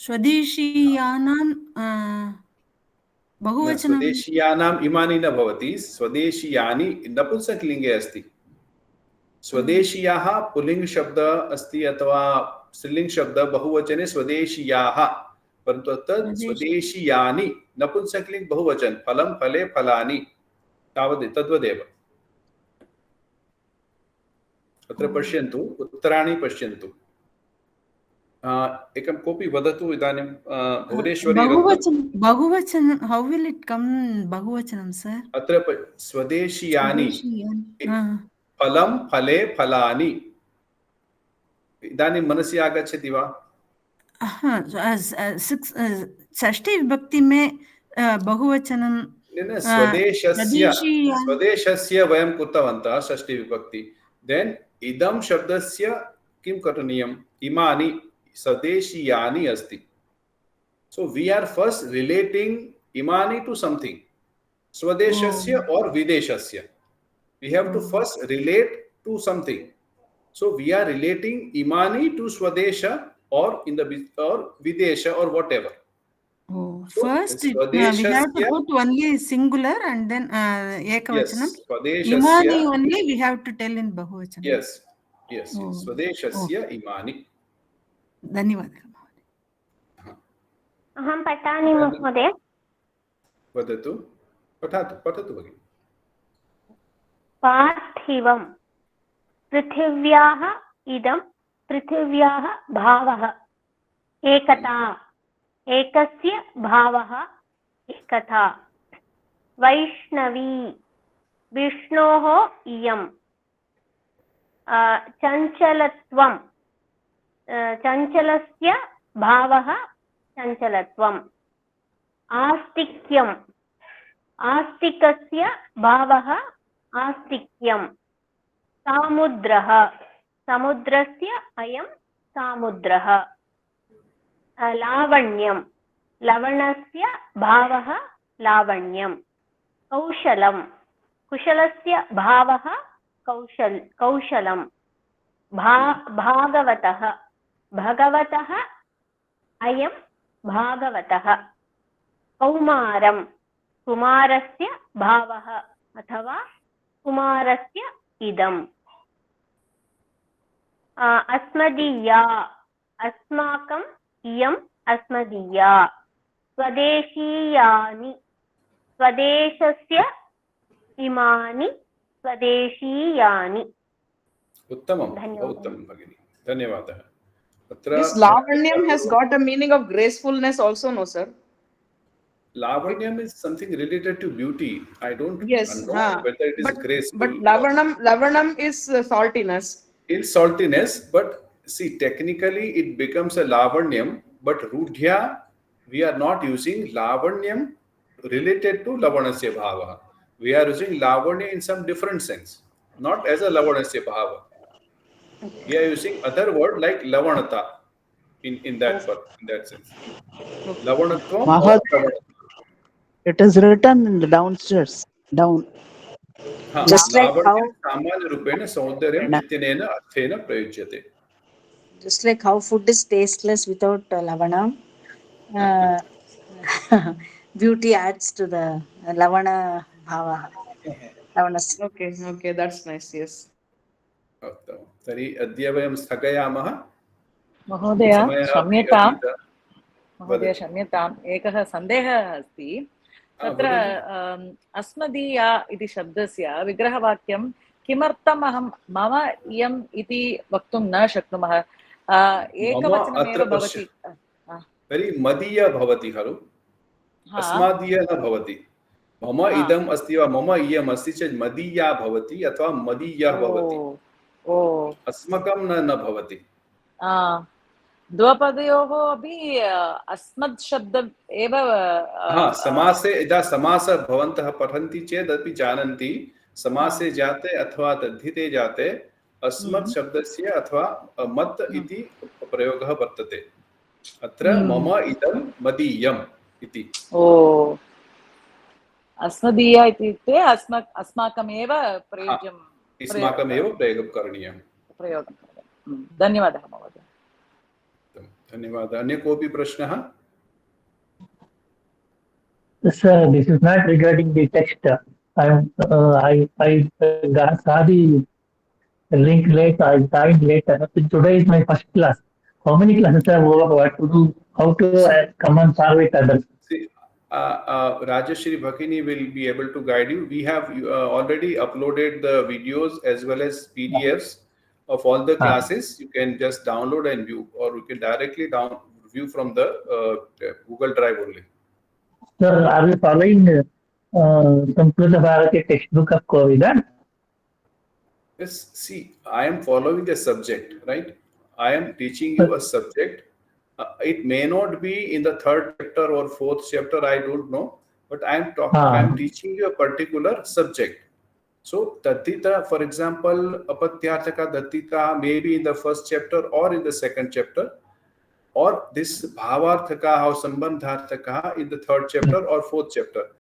स्वदेशीयानां बहुवचनं स्वदेशीयानाम् इमानि न भवति, स्वदेशीयानि नपुंसकलिङ्गे अस्ति। स्वदेशीयाः पुल्लिङ्ग शब्द अस्ति अथवा स्त्रीलिङ्ग शब्द बहुवचने स्वदेशीयाः, परन्तु तत् स्वदेशीयानि नपुंसकलिङ्ग बहुवचन फलं फले फलानि तावदेव तद्वदेव। अत्र पश्यन्तु उत्तराणि पश्यन्तु। एकं कोऽपि वदतु इदानीं भुवनेश्वरी बहुवचन how will it come बहुवचनं सर? अत्र स्वदेशीयानि फलं फले फलानि इदानीं मनसि आगच्छति वा? षष्ठी विभक्ति में बहुवचनं स्वदेशस्य वयं कृतवन्तः षष्ठी विभक्ति। देन् इदं शब्दस्य किं करणीयम्? इमानि स्वदेशीयानि अस्ति। So we are first relating imani to something. Swadeshasya or videshasya. We have to first relate to something. So we are relating imani to swadesha or in the or videsha or whatever. So first we have to put only singular and then ekavachanam. Yes, imani only we have to tell in bahuvachanam. Yes. Swadeshasya imani. धन्यवादः। अहं पठामि महोदय। वदतु, पठतु भगिनि। पार्थिवं पृथिव्याः इदं पृथिव्याः भावः एकता एकस्य भावः एकता वैष्णवी विष्णोः इयं चञ्चलत्वं चञ्चलस्य भावः चञ्चलत्वम् आस्तिक्यम् आस्तिकस्य भावः आस्तिक्यम् सामुद्रः समुद्रस्य अयं सामुद्रः लावण्यं लवणस्य भावः लावण्यं कौशलं कुशलस्य भावः कौशलं भागवतः भगवतः अयं भागवतः कौमारं कुमारस्य भावः अथवा कुमारस्य इदम् अस्मदीया अस्माकम् इयम् अस्मदीया स्वदेशीयानि स्वदेशस्य इमानि स्वदेशीयानि उत्तमं उत्तमं भगिनी धन्यवादः This lavanyam has got a meaning of gracefulness also, no sir? Lavanyam is something related to beauty. I don't know whether it is graceful. But lavanam is saltiness. It's saltiness, but see, technically it becomes a lavanyam, but rudhya, we are not using lavanyam related to lavanasya bhava. We are using lavanya in some different sense, not as a lavanasya bhava. We are using other word like lavanata in that sense. Lavanatvam or lavanatvam. It is written in the downstairs, down. Just like how just like how food is tasteless without lavana, beauty adds to the lavana bhava. Okay, that's nice. Yes. तर्हि अद्य वयं स्थगयामः महोदय क्षम्यताम् एकः सन्देहः अस्ति तत्र अस्मदीया इति शब्दस्य विग्रहवाक्यं किमर्थम् अहं मम इयम् इति वक्तुं न शक्नुमः एकवचनमेव भवति तर्हि मदीय भवति खलु अस्मादीय न भवति मम इदम् अस्ति वा मम इयम् अस्ति चेत् मदीया भवति अथवा मदीयः भवति अस्मकं न भवति द्वपदयोः अपि अस्मत् शब्द एव समासे यदा समासः भवन्तः पठन्ति चेत् अपि जानन्ति समासे जाते अथवा तद्धिते जाते अस्मत् शब्दस्य अथवा मत् इति प्रयोगः वर्तते अत्र मम इदं मदीयम् इति अस्मदीया इत्युक्ते अस्माकमेव प्रयोज्यम् अस्माकमेव प्रयोगं करणीयं धन्यवादः महोदय धन्यवादः अन्य कोऽपि प्रश्नः Sir, this is not regarding the text. I saw the link late. I joined later. Today is my first class. How many classes are over? What to do? How to come and solve with others? See, Rajashri Bhakini will be able to guide you. We have already uploaded the videos as well as PDFs of all the classes. You can just download and view, or you can directly view from the Google Drive only. Sir, are we following Samskrita Bharati textbook of COVID? Yes, see, I am following the subject, right? I am teaching you a subject. It may not be in the 3rd chapter or 4th chapter, I don't know, but I am teaching you a particular subject. So, Tattita, for example, Apatyarthaka Dattita may be in the 1st chapter or in the 2nd chapter, or this Bhavarthaka or Sambandharthaka in the 3rd chapter or 4th chapter.